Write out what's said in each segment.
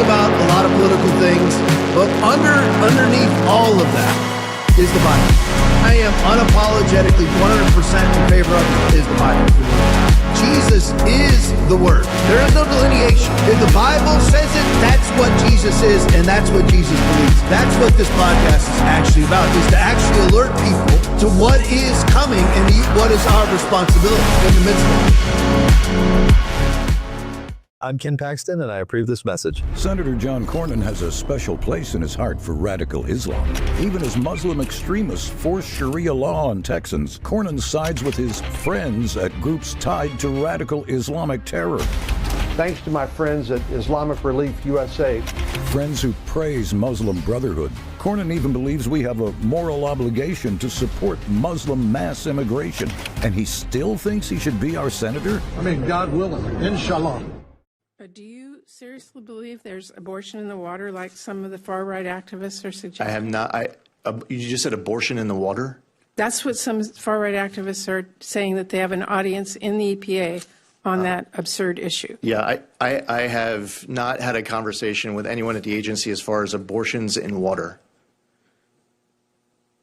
about a lot of political things, but underneath all of that is the Bible. I am unapologetically 100% in favor of is the Bible. Jesus is the Word. There is no delineation. If the Bible says it, that's what Jesus is, and that's what Jesus believes. That's what this podcast is actually about, is to actually alert people to what is coming and what is our responsibility in the midst of it. I'm Ken Paxton, and I approve this message. Senator John Cornyn has a special place in his heart for radical Islam. Even as Muslim extremists force Sharia law on Texans, Cornyn sides with his friends at groups tied to radical Islamic terror. Thanks to my friends at Islamic Relief USA. Friends who praise Muslim brotherhood. Cornyn even believes we have a moral obligation to support Muslim mass immigration. And he still thinks he should be our senator? I mean, God willing, inshallah. Do you seriously believe there's abortion in the water like some of the far-right activists are suggesting? I have not. You just said abortion in the water? That's what some far-right activists are saying, that they have an audience in the EPA on that absurd issue. Yeah, I have not had a conversation with anyone at the agency as far as abortions in water.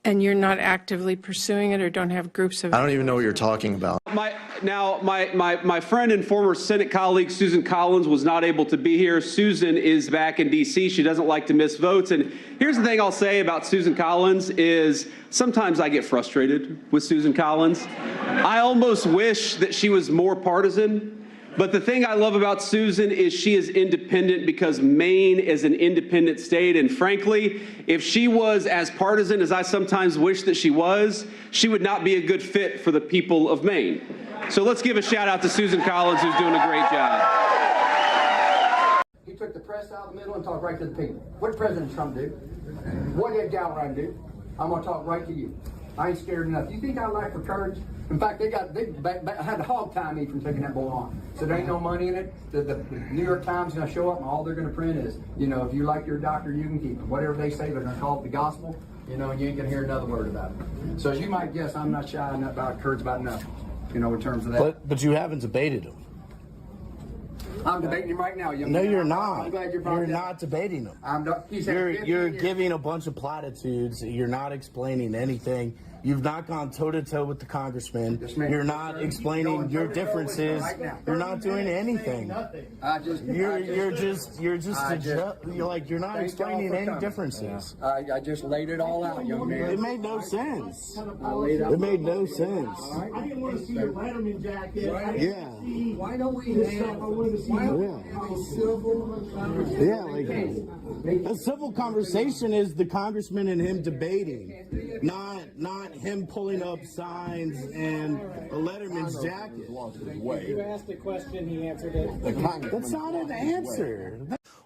And you're not actively pursuing it or don't have groups of... I don't even know what you're talking about. My friend and former Senate colleague Susan Collins was not able to be here. Susan is back in D.C. She doesn't like to miss votes. And here's the thing I'll say about Susan Collins is sometimes I get frustrated with Susan Collins. I almost wish that she was more partisan. But the thing I love about Susan is she is independent because Maine is an independent state. And frankly, if she was as partisan as I sometimes wish that she was, she would not be a good fit for the people of Maine. So let's give a shout out to Susan Collins, who's doing a great job. He took the press out of the middle and talked right to the people. What did President Trump do? What did Galbraith do? I'm going to talk right to you. I ain't scared enough. You think I lack for courage? In fact, they had to hog tie me from taking that bull on. So there ain't no money in it. The New York Times is going to show up and all they're going to print is, if you like your doctor, you can keep it. Whatever they say, they're going to call it the gospel, and you ain't going to hear another word about it. So as you might guess, I'm not shy enough about courage about nothing, in terms of that. But you haven't debated him. I'm debating him right now. No, you're not. I'm glad you're not debating him. He's You're giving a bunch of platitudes. You're not explaining anything. You've not gone toe-to-toe with the congressman. You're not explaining your differences. You're not doing anything. You're not explaining any differences. I just laid it all out, young man. It made no sense. It made no sense. I didn't want to see your Letterman jacket. Yeah. Why don't we have a civil conversation? Yeah, a civil conversation is the congressman and him debating, not him pulling up signs and a Letterman's jacket. You asked a question, he answered it. That's not an answer.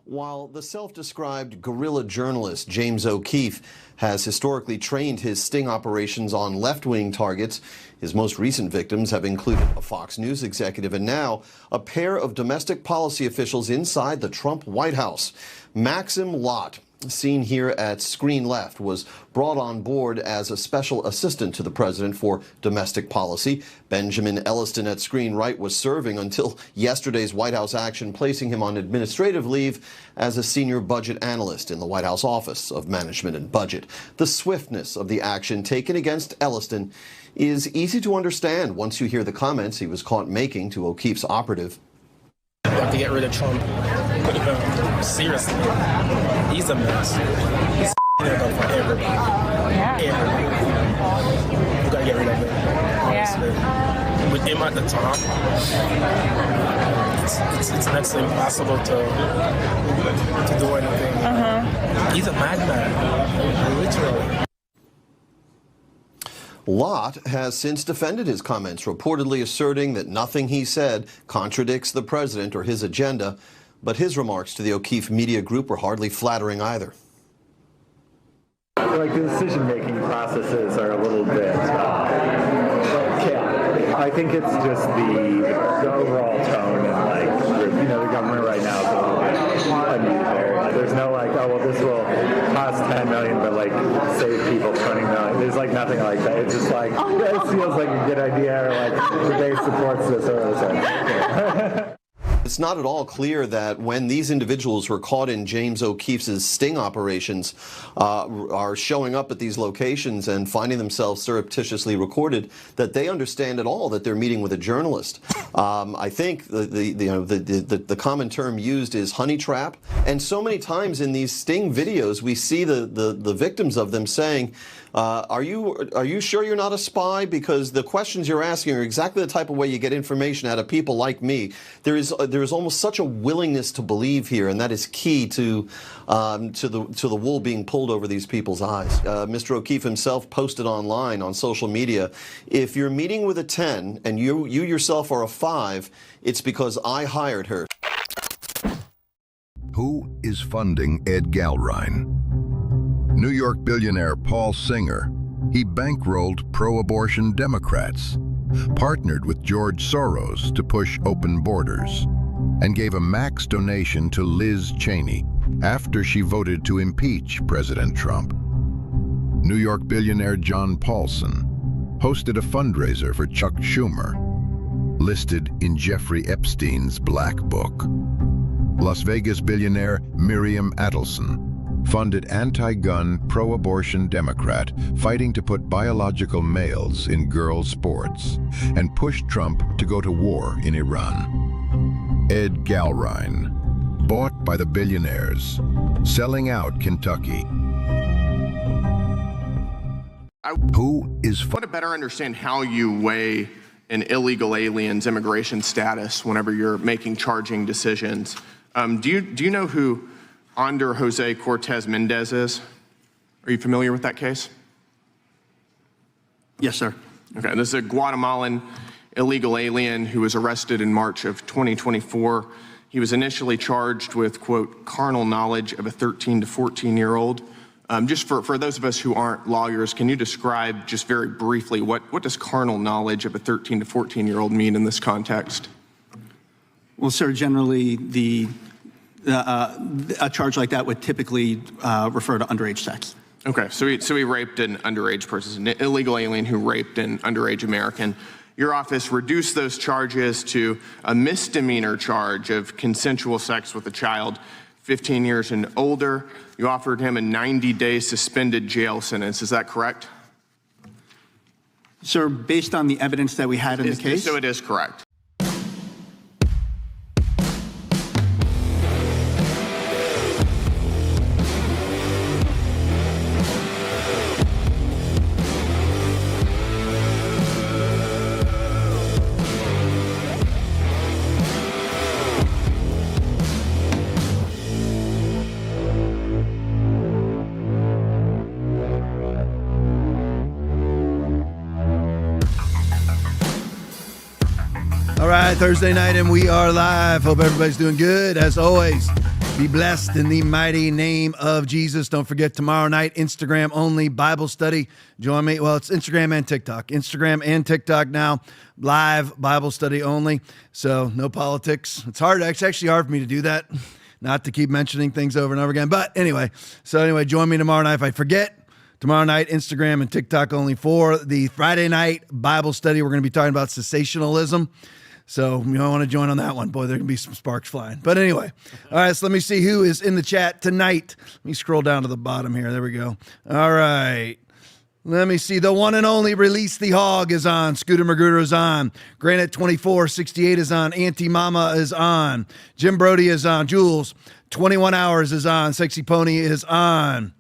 While the self-described guerrilla journalist James O'Keefe has historically trained his sting operations on left-wing targets, his most recent victims have included a Fox News executive and now a pair of domestic policy officials inside the Trump White House. Maxim Lott, seen here at screen left, was brought on board as a special assistant to the president for domestic policy. Benjamin Elliston at screen right was serving until yesterday's White House action, placing him on administrative leave as a senior budget analyst in the White House Office of Management and Budget. The swiftness of the action taken against Elliston is easy to understand once you hear the comments he was caught making to O'Keefe's operative. We have to get rid of Trump. Seriously. He's a mess. He's up for everybody. Yeah. Everybody. We gotta get rid of him. Honestly. Yeah. With him at the top, it's next to impossible to do anything. He's a madman. Literally. Lott has since defended his comments, reportedly asserting that nothing he said contradicts the president or his agenda, but his remarks to the O'Keefe Media Group were hardly flattering either. Like the decision-making processes are a little bit chaotic. I think it's just the overall tone and the government right now is a little bit unusual. There's no this will cost $10 million, but save people $20 million. There's nothing like that. It's just it feels like a good idea, or the base supports this or something. It's not at all clear that when these individuals were caught in James O'Keefe's sting operations are showing up at these locations and finding themselves surreptitiously recorded, that they understand at all that they're meeting with a journalist. I think the common term used is honey trap, and so many times in these sting videos we see the victims of them saying, are you sure you're not a spy? Because the questions you're asking are exactly the type of way you get information out of people like me. There is almost such a willingness to believe here, and that is key to the wool being pulled over these people's eyes. Mr. O'Keefe himself posted online on social media, if you're meeting with a 10 and you yourself are a 5, it's because I hired her. Who is funding Ed Galbraith? New York billionaire Paul Singer. He bankrolled pro-abortion Democrats, partnered with George Soros to push open borders, and gave a max donation to Liz Cheney after she voted to impeach President Trump. New York billionaire John Paulson hosted a fundraiser for Chuck Schumer, listed in Jeffrey Epstein's Black Book. Las Vegas billionaire Miriam Adelson funded anti-gun, pro-abortion Democrat fighting to put biological males in girls' sports, and pushed Trump to go to war in Iran. Ed Galrine, bought by the billionaires, selling out Kentucky. I want to better understand how you weigh an illegal alien's immigration status whenever you're making charging decisions. Do you know who Ander Jose Cortez Mendez is? Are you familiar with that case? Yes, sir. Okay, this is a Guatemalan illegal alien who was arrested in March of 2024. He was initially charged with, quote, carnal knowledge of a 13 to 14-year-old. Just for those of us who aren't lawyers, can you describe just very briefly what does carnal knowledge of a 13 to 14-year-old mean in this context? Well, sir, generally a charge like that would typically refer to underage sex. Okay, so he raped an underage person, an illegal alien who raped an underage American. Your office reduced those charges to a misdemeanor charge of consensual sex with a child 15 years and older. You offered him a 90-day suspended jail sentence. Is that correct? Sir, based on the evidence that we had in the case? So it is correct. All right, Thursday night, and we are live. Hope everybody's doing good. As always, be blessed in the mighty name of Jesus. Don't forget, tomorrow night, Instagram only Bible study. Join me. Well, it's Instagram and TikTok. Instagram and TikTok now. Live Bible study only. So no politics. It's hard. It's actually hard for me to do that. Not to keep mentioning things over and over again. But anyway, join me tomorrow night. If I forget, tomorrow night, Instagram and TikTok only. For the Friday night Bible study, we're going to be talking about cessationalism. So you might want to join on that one. Boy, there can be some sparks flying. But anyway, all right, so let me see who is in the chat tonight. Let me scroll down to the bottom here. There we go. All right. Let me see. The one and only Release the Hog is on. Scooter Magruder is on. Granite 2468 is on. Auntie Mama is on. Jim Brody is on. Jules 21 Hours is on. Sexy Pony is on.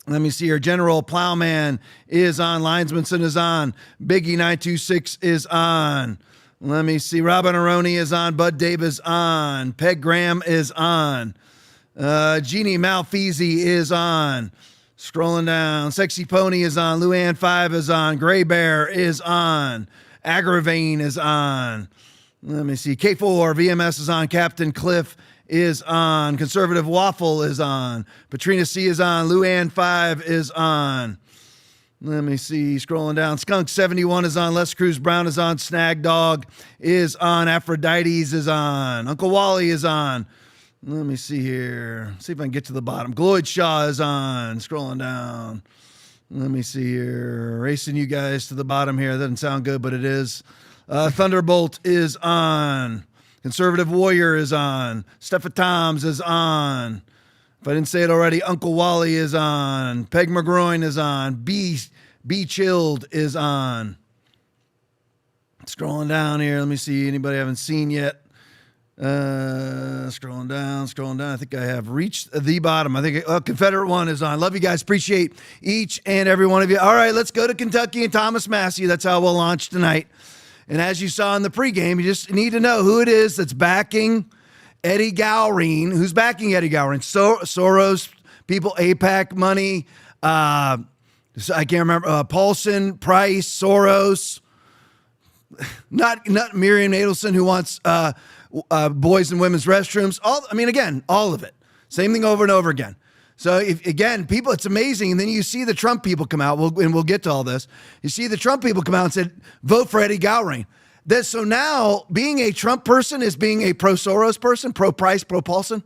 Let me see here. General Plowman is on. Linesmanson is on. Biggie 926 is on. Let me see. Robin Aroni is on. Bud Dave is on. Peg Graham is on. Jeannie Malfeasy is on. Scrolling down. Sexy Pony is on. Luann 5 is on. Gray Bear is on. Agravane is on. Let me see. K4 VMS is on. Captain Cliff is on. Conservative Waffle is on. Patrina C is on. Luann 5 is on. Let me see. Scrolling down. Skunk 71 is on. Les Cruz Brown is on. Snag Dog is on. Aphrodites is on. Uncle Wally is on. Let me see here. See if I can get to the bottom. Gloyd Shaw is on. Scrolling down. Let me see here. Racing you guys to the bottom here. That doesn't sound good, but it is. Thunderbolt is on. Conservative Warrior is on. Stepha Toms is on. If I didn't say it already, Uncle Wally is on. Peg McGroin is on. B Chilled is on. Scrolling down here. Let me see. Anybody I haven't seen yet? Scrolling down. I think I have reached the bottom. I think Confederate One is on. Love you guys. Appreciate each and every one of you. All right, let's go to Kentucky and Thomas Massey. That's how we'll launch tonight. And as you saw in the pregame, you just need to know who it is that's backing Eddie Galrine. Who's backing Eddie Galrine? Soros, people, AIPAC money. I can't remember. Paulson, Price, Soros. Not Miriam Nadelson, who wants boys and women's restrooms. All of it. Same thing over and over again. So people, it's amazing. And then you see the Trump people come out, and we'll get to all this. You see the Trump people come out and said, vote for Eddie Galrine. So now being a Trump person is being a pro-Soros person, pro-Price, pro-Paulson,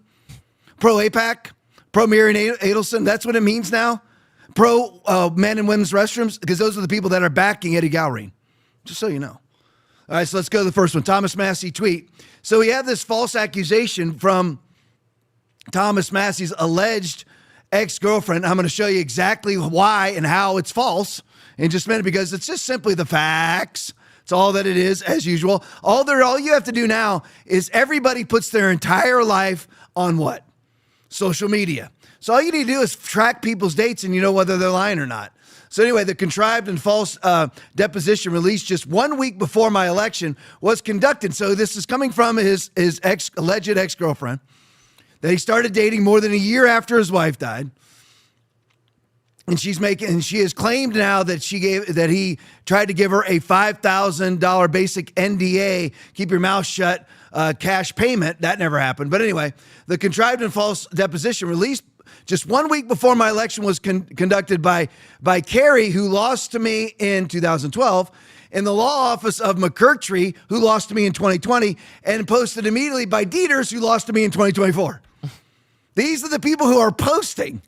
pro-AIPAC, pro-Miriam Nadelson. That's what it means now. Pro-men and women's restrooms, because those are the people that are backing Eddie Galrine. Just so you know. All right, so let's go to the first one. Thomas Massey tweet. So we have this false accusation from Thomas Massey's alleged ex-girlfriend. I'm going to show you exactly why and how it's false in just a minute, because it's just simply the facts. It's all that it is, as usual. All you have to do now is everybody puts their entire life on what? Social media. So all you need to do is track people's dates and you know whether they're lying or not. So anyway, the contrived and false deposition released just 1 week before my election was conducted. So this is coming from his alleged ex-girlfriend that he started dating more than a year after his wife died. And she has claimed now that he tried to give her a $5,000 basic NDA, keep your mouth shut, cash payment. That never happened. But anyway, the contrived and false deposition released just 1 week before my election was conducted by Kerry, who lost to me in 2012, in the law office of McCurtry, who lost to me in 2020, and posted immediately by Dieters, who lost to me in 2024. These are the people who are posting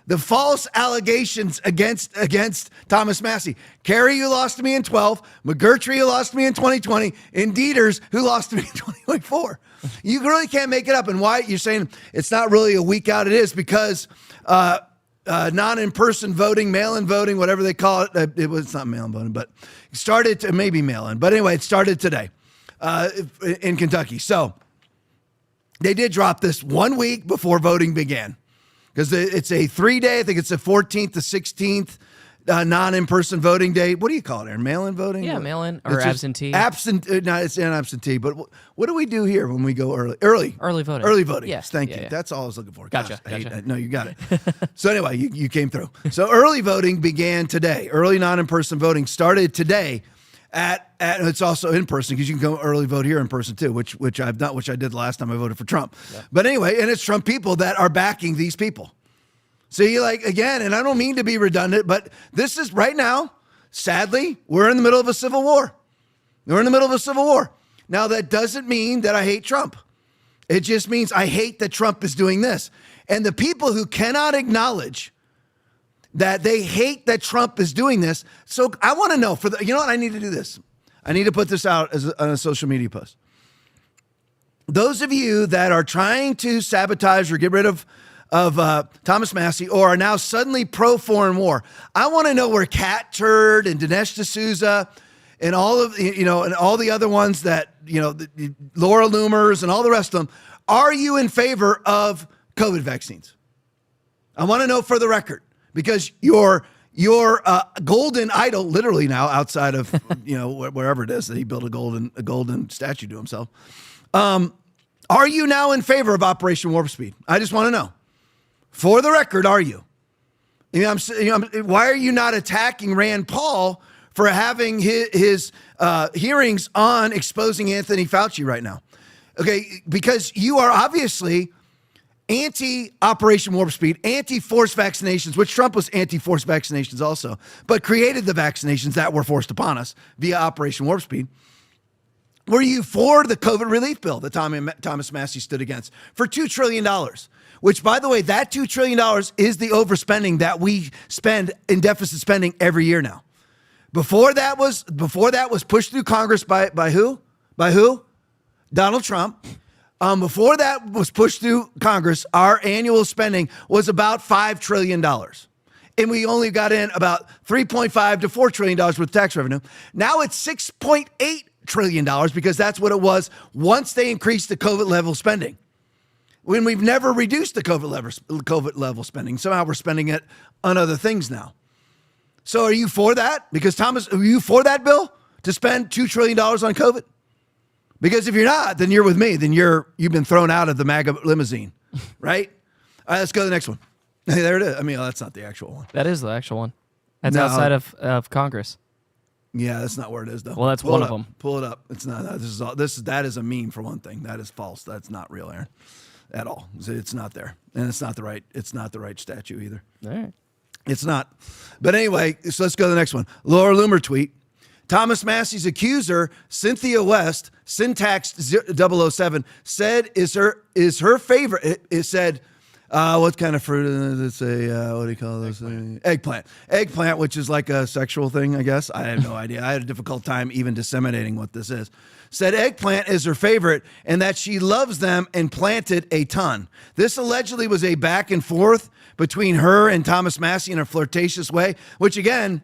the false allegations against Thomas Massie. Kerry, who lost to me in 12, McGurtry, who lost to me in 2020, and Dieters, who lost to me in 2024. You really can't make it up. And why you're saying it's not really a week out? It is because non-in-person voting, mail-in voting, whatever they call it. It's not mail-in voting, but it started to maybe mail-in. But anyway, it started today in Kentucky. So they did drop this 1 week before voting began, because it's a 3-day, I think it's the 14th to 16th non-in-person voting day. What do you call it, Aaron? Mail-in voting? Yeah, mail-in or absentee. No, it's an absentee. But what do we do here when we go early? Early voting. Early voting. Yes. Thank you. Yeah. That's all I was looking for. Gotcha. Gosh, I hate that. No, you got it. So anyway, you came through. So early voting began today. Early non-in-person voting started today at it's also in person, because you can go early vote here in person too, which I've done, which I did the last time I voted for Trump. Yeah. But anyway, and it's Trump people that are backing these people. See, like, again, and I don't mean to be redundant, but this is right now, sadly, we're in the middle of a civil war. We're in the middle of a civil war. Now, that doesn't mean that I hate Trump. It just means I hate that Trump is doing this. And the people who cannot acknowledge that they hate that Trump is doing this. So I want to know, you know what? I need to do this. I need to put this out on a social media post. Those of you that are trying to sabotage or get rid of Thomas Massie, or are now suddenly pro-foreign war. I want to know where Cat Turd and Dinesh D'Souza and all of, and all the other ones that, the Laura Loomers and all the rest of them, are you in favor of COVID vaccines? I want to know for the record, because your golden idol, literally now outside of, wherever it is that he built a golden statue to himself. Are you now in favor of Operation Warp Speed? I just want to know. For the record, are you? Why are you not attacking Rand Paul for having his hearings on exposing Anthony Fauci right now? Okay, because you are obviously anti-Operation Warp Speed, anti-forced vaccinations, which Trump was anti-forced vaccinations also, but created the vaccinations that were forced upon us via Operation Warp Speed. Were you for the COVID relief bill that Thomas Massie stood against for $2 trillion? Which, by the way, that $2 trillion is the overspending that we spend in deficit spending every year now. Before that was pushed through Congress by who? By who? Donald Trump. Before that was pushed through Congress, our annual spending was about $5 trillion. And we only got in about $3.5 to $4 trillion with tax revenue. Now it's $6.8 trillion, because that's what it was once they increased the COVID level spending. When we've never reduced the COVID level spending. Somehow we're spending it on other things now. So are you for that? Because Thomas, are you for that bill to spend $2 trillion on COVID? Because if you're not, then you're with me. Then you've been thrown out of the MAGA limousine, right? All right, let's go to the next one. Hey, there it is. That's not the actual one. That is the actual one. That's outside of Congress. Yeah, that's not where it is, though. Well, that's one of them. Pull it up. It's not. That is a meme for one thing. That is false. That's not real, Aaron. At all. It's not there. And it's not the right statue either. All right. It's not. But anyway, so let's go to the next one. Laura Loomer tweet. Thomas Massie's accuser, Cynthia West, Syntax 007, said is her favorite. It said, What kind of fruit is it? It's what do you call this? Eggplant. Eggplant, which is like a sexual thing, I guess. I have no idea. I had a difficult time even disseminating what this is. Said eggplant is her favorite and that she loves them and planted a ton. This allegedly was a back and forth between her and Thomas Massie in a flirtatious way, which again,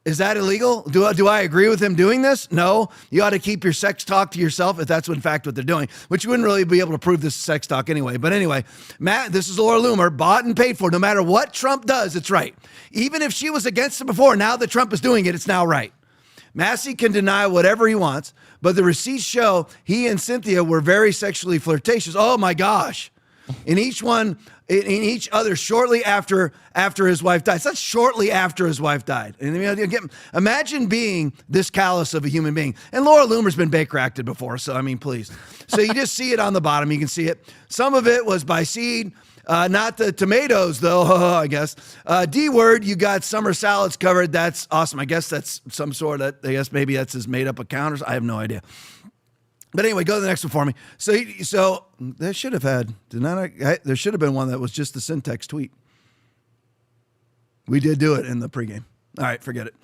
is that illegal? Do I agree with him doing this? No. You ought to keep your sex talk to yourself if that's in fact what they're doing, which you wouldn't really be able to prove this is sex talk anyway. But anyway, Matt, this is Laura Loomer, bought and paid for. No matter what Trump does, it's right. Even if she was against it before, now that Trump is doing it, it's now right. Massey can deny whatever he wants, but the receipts show he and Cynthia were very sexually flirtatious. Oh my gosh. In each other shortly after his wife died. It's not shortly after his wife died. And imagine being this callous of a human being. And Laura Loomer's been Baker-acted before, so I mean, please. So you just see it on the bottom. You can see it. Some of it was by seed. Not the tomatoes, though, I guess. D word, you got summer salads covered. That's awesome. I guess that's some sort of, maybe that's his made up account. I have no idea. But anyway, go to the next one for me. So there should have there should have been one that was just the syntax tweet. We did do it in the pregame. All right, forget it.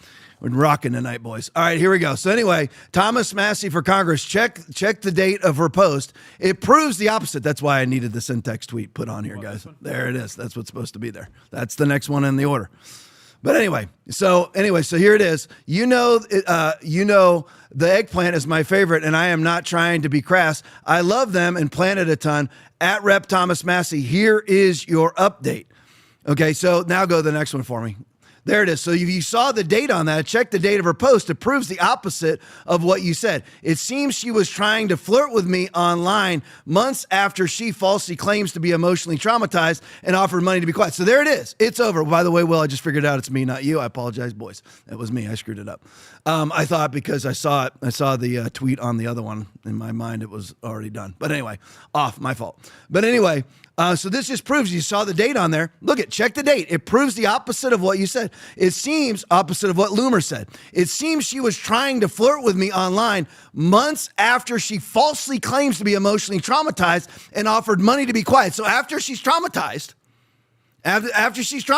We're rocking tonight, boys. All right, here we go. So anyway, Thomas Massie for Congress. Check the date of her post. It proves the opposite. That's why I needed the syntax tweet put on here, guys. There it is. That's what's supposed to be there. That's the next one in the order. But anyway, so here it is. You know, the eggplant is my favorite, and I am not trying to be crass. I love them and planted a ton. At Rep Thomas Massie, here is your update. Okay, so now go to the next one for me. There it is. So if you saw the date on that, check the date of her post. It proves the opposite of what you said. It seems she was trying to flirt with me online months after she falsely claims to be emotionally traumatized and offered money to be quiet. So there it is. It's over. By the way, Will, I just figured out it's me, not you. I apologize, boys. That was me. I screwed it up. I thought because I saw the tweet on the other one. In my mind, it was already done. But anyway, my fault. But anyway, so this just proves you saw the date on there. Check the date. It proves the opposite of what you said. It seems opposite of what Loomer said. It seems she was trying to flirt with me online months after she falsely claims to be emotionally traumatized and offered money to be quiet. So after she's traumatized, emotionally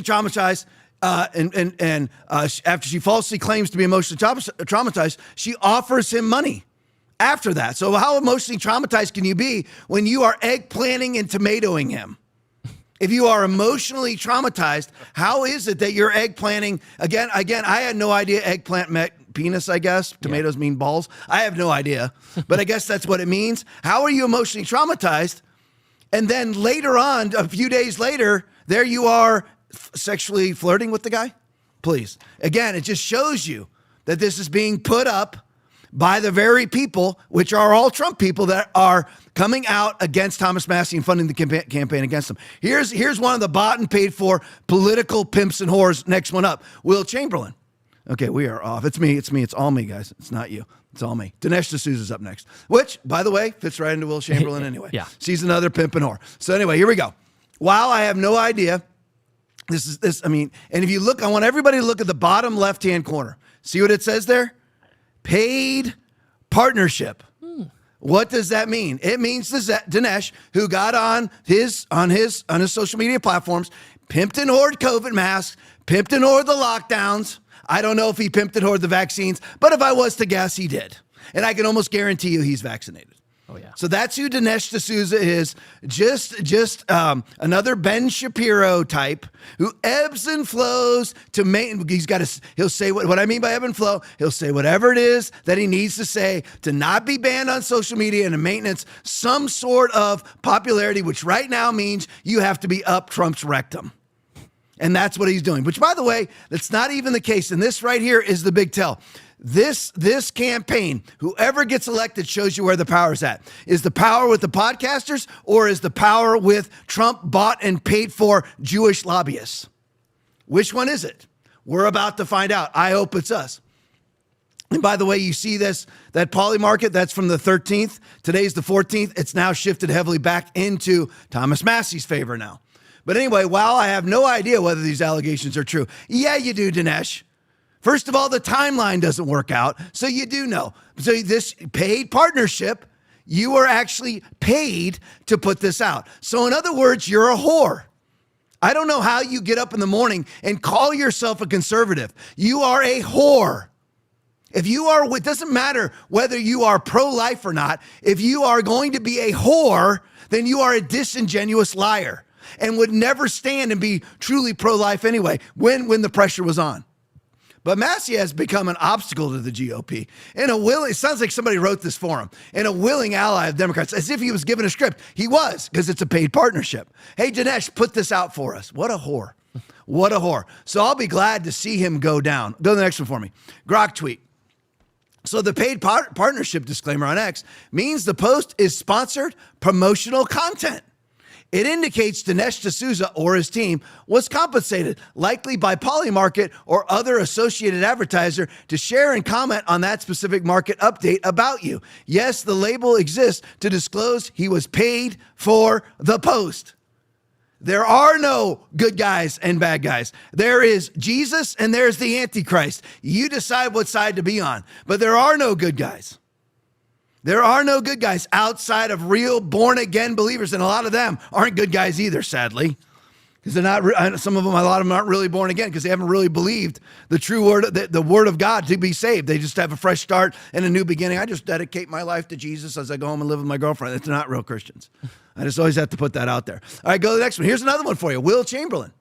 traumatized, and after she falsely claims to be emotionally traumatized, she offers him money. After that. So how emotionally traumatized can you be when you are eggplanting and tomatoing him? If you are emotionally traumatized, how is it that you're eggplanting? Again, I had no idea eggplant meant penis, I guess. Tomatoes mean balls. I have no idea. But I guess that's what it means. How are you emotionally traumatized? And then later on, a few days later, there you are sexually flirting with the guy? Please. Again, it just shows you that this is being put up by the very people, which are all Trump people, that are coming out against Thomas Massie and funding the campaign against him. Here's one of the bought and paid for political pimps and whores. Next one up, Will Chamberlain. Okay, we are off. It's me. It's all me, guys. It's not you. It's all me. Dinesh D'Souza's up next, which, by the way, fits right into Will Chamberlain anyway. Yeah. She's another pimp and whore. So anyway, here we go. While I have no idea, and if you look, I want everybody to look at the bottom left-hand corner. See what it says there? Paid partnership. What does that mean? It means Dinesh, who got on his social media platforms, pimped and whored COVID masks, pimped and whored the lockdowns. I don't know if he pimped and whored the vaccines, but if I was to guess, he did. And I can almost guarantee you he's vaccinated. Oh, yeah. So that's who Dinesh D'Souza is. Just another Ben Shapiro type who ebbs and flows to maintain. He'll say what I mean by ebb and flow. He'll say whatever it is that he needs to say to not be banned on social media and to maintenance some sort of popularity, which right now means you have to be up Trump's rectum. And that's what he's doing, which, by the way, that's not even the case. And this right here is the big tell. This campaign, whoever gets elected shows you where the power is at. Is the power with the podcasters, or is the power with Trump bought and paid for Jewish lobbyists? Which one is it? We're about to find out. I hope it's us. And by the way, you see that poly market, that's from the 13th. Today's the 14th. It's now shifted heavily back into Thomas Massie's favor now. But anyway, while I have no idea whether these allegations are true, yeah, you do, Dinesh. First of all, the timeline doesn't work out, so you do know. So this paid partnership, You are actually paid to put this out. So in other words, you're a whore. I don't know how you get up in the morning and call yourself a conservative. You are a whore. If you are, it doesn't matter whether you are pro-life or not. If you are going to be a whore, then you are a disingenuous liar and would never stand and be truly pro-life anyway when the pressure was on. But Massey has become an obstacle to the GOP. It sounds like somebody wrote this for him, and a willing ally of Democrats, as if he was given a script. He was, because it's a paid partnership. Hey, Dinesh, put this out for us. What a whore. What a whore. So I'll be glad to see him go down. Go to the next one for me. Grok tweet. So the paid partnership disclaimer on X means the post is sponsored promotional content. It indicates Dinesh D'Souza or his team was compensated, likely by Polymarket or other associated advertiser, to share and comment on that specific market update about you. Yes, the label exists to disclose he was paid for the post. There are no good guys and bad guys. There is Jesus and there's the Antichrist. You decide what side to be on, but there are no good guys. There are no good guys outside of real born-again believers, and a lot of them aren't good guys either, sadly, because they're not. Some of them, a lot of them aren't really born again because they haven't really believed the true word, the word of God to be saved. They just have a fresh start and a new beginning. I just dedicate my life to Jesus as I go home and live with my girlfriend. It's not real Christians. I just always have to put that out there. All right, go to the next one. Here's another one for you. Will Chamberlain.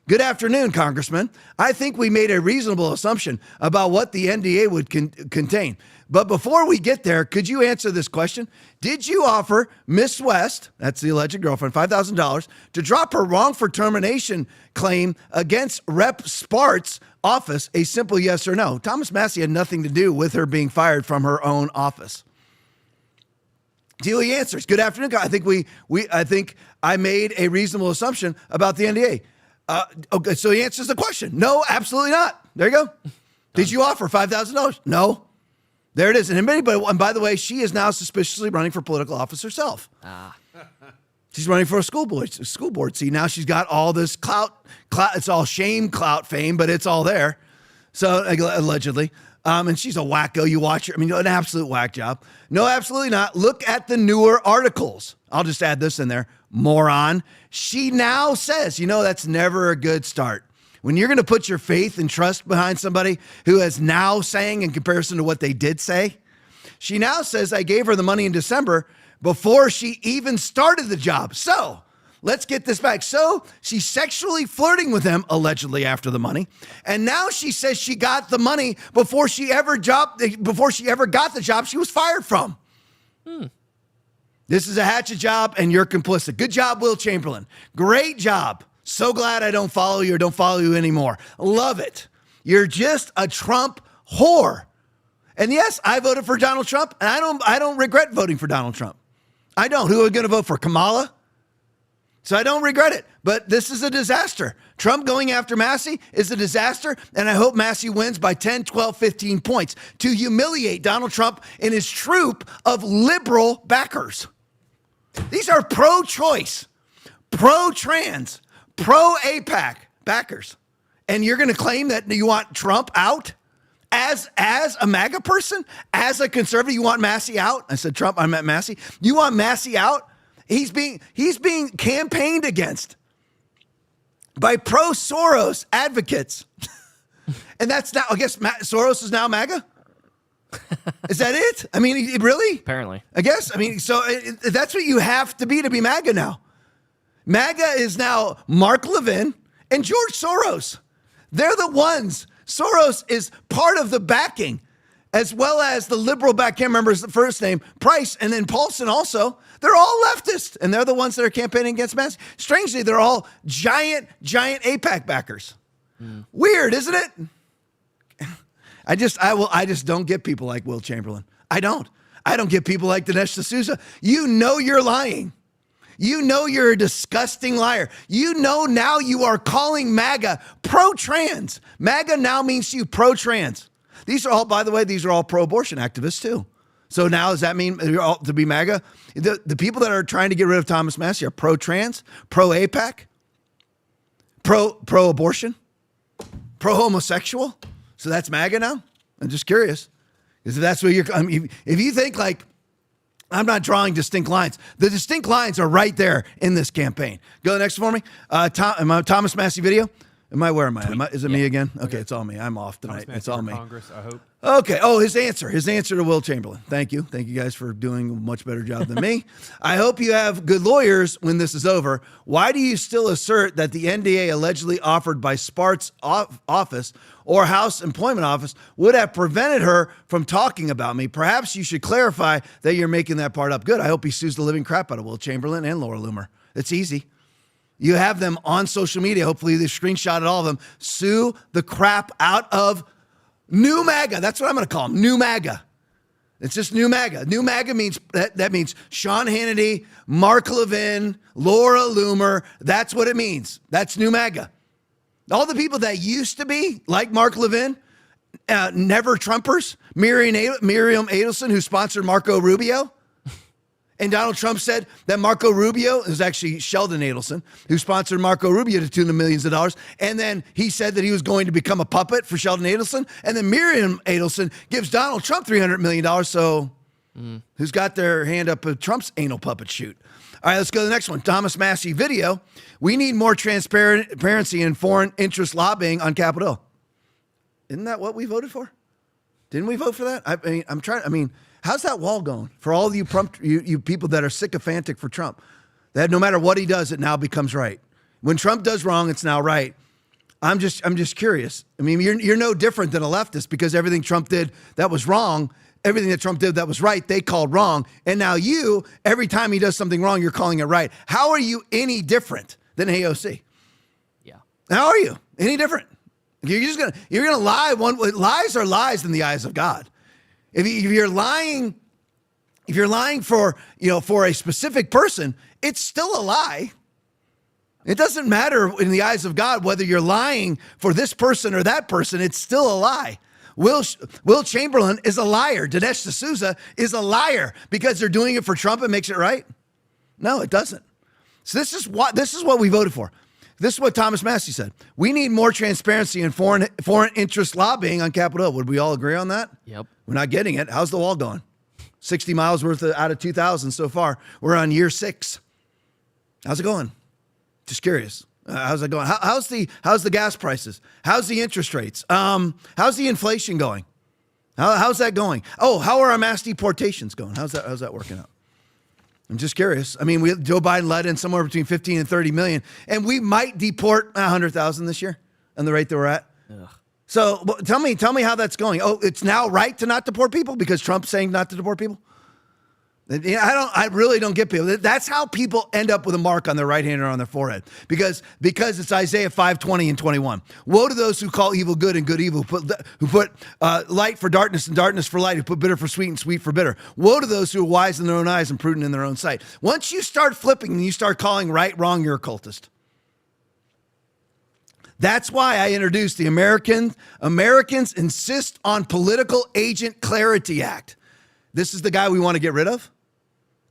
Good afternoon, Congressman. I think we made a reasonable assumption about what the NDA would contain. But before we get there, could you answer this question? Did you offer Miss West, that's the alleged girlfriend, $5,000 to drop her wrong for termination claim against Rep. Spart's office? A simple yes or no. Thomas Massey had nothing to do with her being fired from her own office. Dealey answers. Good afternoon. I think I made a reasonable assumption about the NDA. Okay, so he answers the question. No, absolutely not. There you go. Did you offer $5,000? No. There it is. And by the way, she is now suspiciously running for political office herself. She's running for a school board. See, now she's got all this clout. It's all shame, clout, fame, but it's all there. So allegedly. And she's a wacko. You watch her. I mean, an absolute whack job. No, absolutely not. Look at the newer articles. I'll just add this in there. Moron. She now says, that's never a good start. When you're going to put your faith and trust behind somebody who is now saying in comparison to what they did say, she now says, I gave her the money in December before she even started the job. So let's get this back. So she's sexually flirting with him, allegedly, after the money. And now she says she got the money before she ever got the job she was fired from. This is a hatchet job, and you're complicit. Good job, Will Chamberlain. Great job. So glad I don't follow you or don't follow you anymore. Love it. You're just a Trump whore. And yes, I voted for Donald Trump, and I don't regret voting for Donald Trump. I don't. Who are we going to vote for? Kamala? So I don't regret it. But this is a disaster. Trump going after Massey is a disaster, and I hope Massey wins by 10, 12, 15 points to humiliate Donald Trump and his troop of liberal backers. These are pro-choice, pro-trans, pro-APAC backers. And you're going to claim that you want Trump out as a MAGA person, as a conservative? You want Massey out? I said Trump, I meant Massey. You want Massey out? He's being campaigned against by pro-Soros advocates. And that's now, I guess Soros is now MAGA? Is that it? I mean, really? Apparently. I guess. I mean, so that's what you have to be MAGA now. MAGA is now Mark Levin and George Soros. They're the ones. Soros is part of the backing, as well as the liberal back. Can't remember his first name, Price, and then Paulson also. They're all leftist, and they're the ones that are campaigning against Massey. Strangely, they're all giant APAC backers. Weird, isn't it? I just don't get people like Will Chamberlain. I don't get people like Dinesh D'Souza. You know you're lying. You know you're a disgusting liar. You know now you are calling MAGA pro-trans. MAGA now means to you pro-trans. These are all, by the way, pro-abortion activists too. So now does that mean you're all to be MAGA? The people that are trying to get rid of Thomas Massey are pro-trans, pro-APAC, pro-abortion, pro-homosexual. So that's MAGA now? I'm just curious. Because if that's what if you think like I'm not drawing distinct lines. The distinct lines are right there in this campaign. Go to the next one for me. Thomas Massey video. Where am I? Is it me again? Okay, it's all me. I'm off tonight. It's all me. Congress, I hope. Okay. Oh, his answer to Will Chamberlain. Thank you guys for doing a much better job than me. I hope you have good lawyers when this is over. Why do you still assert that the NDA allegedly offered by Spart's office or House Employment Office would have prevented her from talking about me? Perhaps you should clarify that you're making that part up. Good. I hope he sues the living crap out of Will Chamberlain and Laura Loomer. It's easy. You have them on social media. Hopefully they screenshotted all of them. Sue the crap out of New MAGA. That's what I'm going to call them. New MAGA. It's just New MAGA. New MAGA means that means Sean Hannity, Mark Levin, Laura Loomer. That's what it means. That's New MAGA. All the people that used to be like Mark Levin, never Trumpers, Miriam Adelson, who sponsored Marco Rubio. And Donald Trump said that Marco Rubio, it was actually Sheldon Adelson, who sponsored Marco Rubio to tune of millions of dollars. And then he said that he was going to become a puppet for Sheldon Adelson. And then Miriam Adelson gives Donald Trump $300 million. So who's got their hand up at Trump's anal puppet shoot? All right, let's go to the next one. Thomas Massey video. We need more transparency in foreign interest lobbying on Capitol Hill. Isn't that what we voted for? Didn't we vote for that? I mean, how's that wall going for all of you people that are sycophantic for Trump? That no matter what he does, it now becomes right. When Trump does wrong, it's now right. I'm just curious. I mean, you're no different than a leftist because everything Trump did that was wrong, everything that Trump did that was right, they called wrong. And now you, every time he does something wrong, you're calling it right. How are you any different than AOC? Yeah. How are you any different? You're gonna lie. Lies are lies in the eyes of God. If you're lying for a specific person, it's still a lie. It doesn't matter in the eyes of God whether you're lying for this person or that person. It's still a lie. Will Chamberlain is a liar. Dinesh D'Souza is a liar because they're doing it for Trump. It makes it right. No, it doesn't. So this is what we voted for. This is what Thomas Massey said. We need more transparency in foreign interest lobbying on Capitol Hill. Would we all agree on that? Yep. We're not getting it. How's the wall going? 60 miles worth out of 2,000 so far. We're on year 6. How's it going? Just curious. How's it going? How's the gas prices? How's the interest rates? How's the inflation going? How's that going? Oh, how are our mass deportations going? How's that working out? I'm just curious. I mean, Joe Biden let in somewhere between 15 and 30 million, and we might deport 100,000 this year on the rate that we're at. Ugh. So tell me how that's going. Oh, it's now right to not deport people because Trump's saying not to deport people? I really don't get people. That's how people end up with a mark on their right hand or on their forehead because it's Isaiah 5:20 and 21. Woe to those who call evil good and good evil, who put light for darkness and darkness for light, who put bitter for sweet and sweet for bitter. Woe to those who are wise in their own eyes and prudent in their own sight. Once you start flipping and you start calling right wrong, you're a cultist. That's why I introduced the Americans Insist on Political Agent Clarity Act. This is the guy we want to get rid of.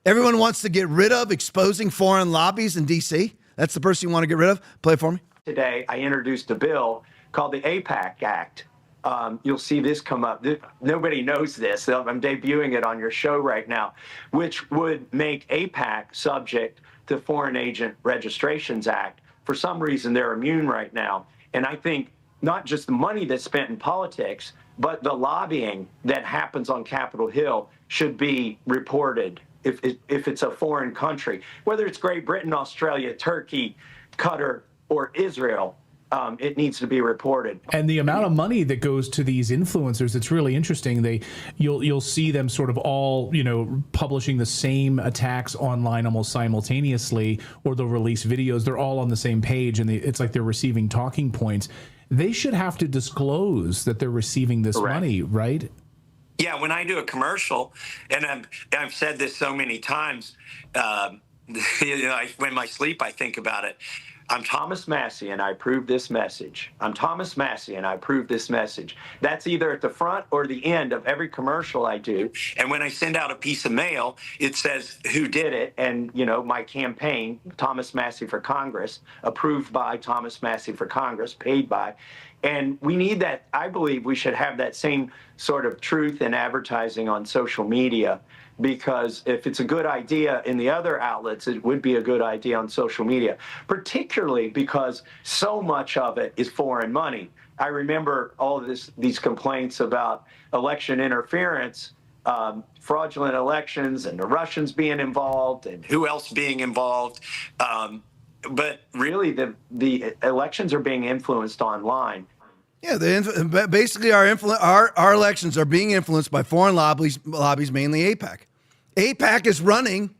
Everyone wants to get rid of exposing foreign lobbies in D.C. That's the person you want to get rid of. Play it for me. Today, I introduced a bill called the AIPAC Act. You'll see this come up. Nobody knows this. I'm debuting it on your show right now, which would make AIPAC subject to Foreign Agent Registrations Act. For some reason, they're immune right now. And I think not just the money that's spent in politics, but the lobbying that happens on Capitol Hill should be reported. If it's a foreign country, whether it's Great Britain, Australia, Turkey, Qatar, or Israel, it needs to be reported. And the amount of money that goes to these influencers, it's really interesting. You'll see them sort of all, publishing the same attacks online almost simultaneously, or they'll release videos. They're all on the same page, and it's like they're receiving talking points. They should have to disclose that they're receiving this money, right? Yeah, when I do a commercial, and I've said this so many times, when I sleep, I think about it. I'm Thomas Massey, and I approve this message. I'm Thomas Massey, and I approve this message. That's either at the front or the end of every commercial I do. And when I send out a piece of mail, it says who did it, and, my campaign, Thomas Massey for Congress, approved by Thomas Massey for Congress, paid by. And we need that. I believe we should have that same sort of truth in advertising on social media because if it's a good idea in the other outlets, it would be a good idea on social media, particularly because so much of it is foreign money. I remember all of these complaints about election interference, fraudulent elections, and the Russians being involved, and who else being involved. But really, the elections are being influenced online. Yeah, basically our elections are being influenced by foreign lobbies, mainly AIPAC. AIPAC is running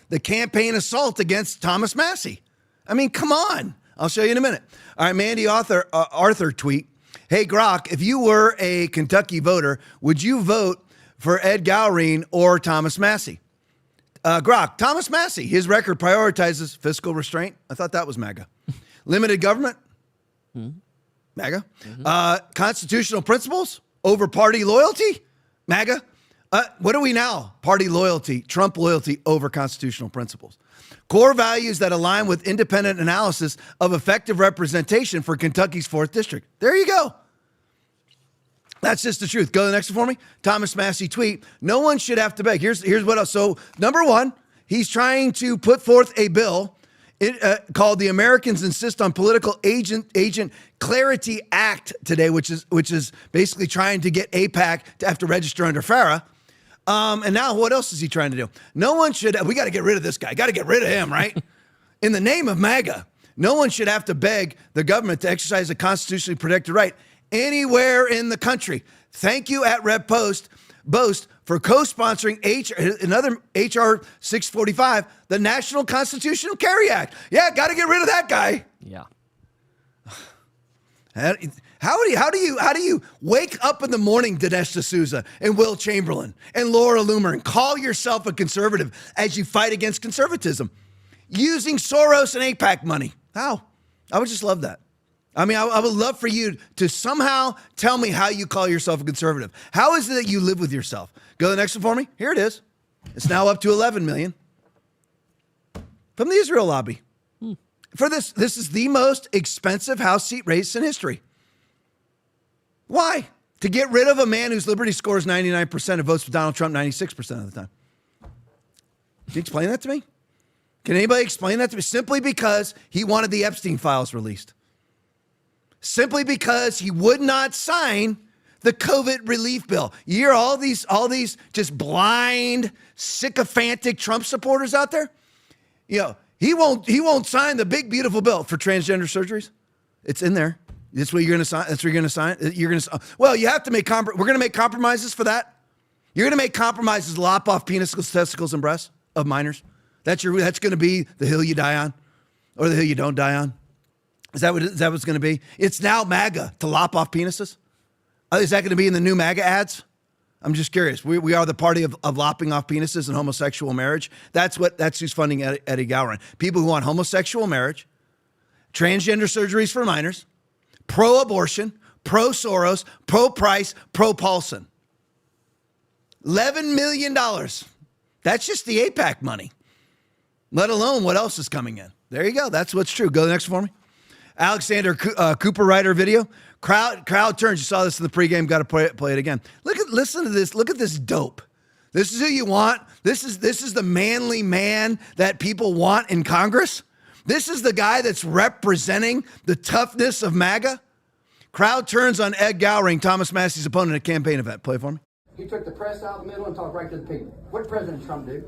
the campaign assault against Thomas Massie. I mean, come on. I'll show you in a minute. All right, Mandy Arthur tweet, hey, Grok, if you were a Kentucky voter, would you vote for Ed Galrine or Thomas Massie? Grok, Thomas Massie, his record prioritizes fiscal restraint. I thought that was MAGA. Limited government. MAGA. Constitutional principles over party loyalty. MAGA. What are we now? Party loyalty, Trump loyalty over constitutional principles. Core values that align with independent analysis of effective representation for Kentucky's 4th District. There you go. That's just the truth. Go to the next one for me. Thomas Massie tweet, no one should have to beg. Here's what else. So number one, he's trying to put forth a bill called the Americans Insist on Political Agent Clarity Act today, which is basically trying to get AIPAC to have to register under FARA. And now what else is he trying to do? No one should, we got to get rid of this guy. Got to get rid of him, right? In the name of MAGA, no one should have to beg the government to exercise a constitutionally protected right anywhere in the country. Thank you at Rep Boast for co-sponsoring another HR 645, the National Constitutional Carry Act. Yeah, got to get rid of that guy. Yeah. How do you wake up in the morning, Dinesh D'Souza and Will Chamberlain and Laura Loomer, and call yourself a conservative as you fight against conservatism using Soros and AIPAC money? How? I would just love that. I mean, I would love for you to somehow tell me how you call yourself a conservative. How is it that you live with yourself? Go to the next one for me. Here it is. It's now up to 11 million from the Israel lobby. For this is the most expensive House seat race in history. Why? To get rid of a man whose liberty scores 99% and votes for Donald Trump 96% of the time. Can you explain that to me? Can anybody explain that to me? Simply because he wanted the Epstein files released. Simply because he would not sign the COVID relief bill. You hear all these just blind, sycophantic Trump supporters out there? You know, he won't sign the big, beautiful bill for transgender surgeries. It's in there. That's what you're going to sign. That's what you're going to sign. You're going to. Well, you have to make. We're going to make compromises for that. You're going to make compromises, lop off penises, testicles, and breasts of minors. That's going to be the hill you die on, or the hill you don't die on. Is that what it's going to be? It's now MAGA to lop off penises. Is that going to be in the new MAGA ads? I'm just curious. We are the party of lopping off penises and homosexual marriage. That's who's funding Eddie Galrine. People who want homosexual marriage, transgender surgeries for minors, pro-abortion, pro-Soros, pro-Price, pro-Paulson. $11 million. That's just the AIPAC money, let alone what else is coming in. There you go. That's what's true. Go to the next one for me. Alexander Cooper Ryder video. Crowd turns. You saw this in the pregame. Got to play it again. Listen to this. Look at this dope. This is who you want. This is the manly man that people want in Congress. This is the guy that's representing the toughness of MAGA. Crowd turns on Ed Galrine, Thomas Massie's opponent at a campaign event. Play for me. He took the press out of the middle and talked right to the people. What did President Trump do?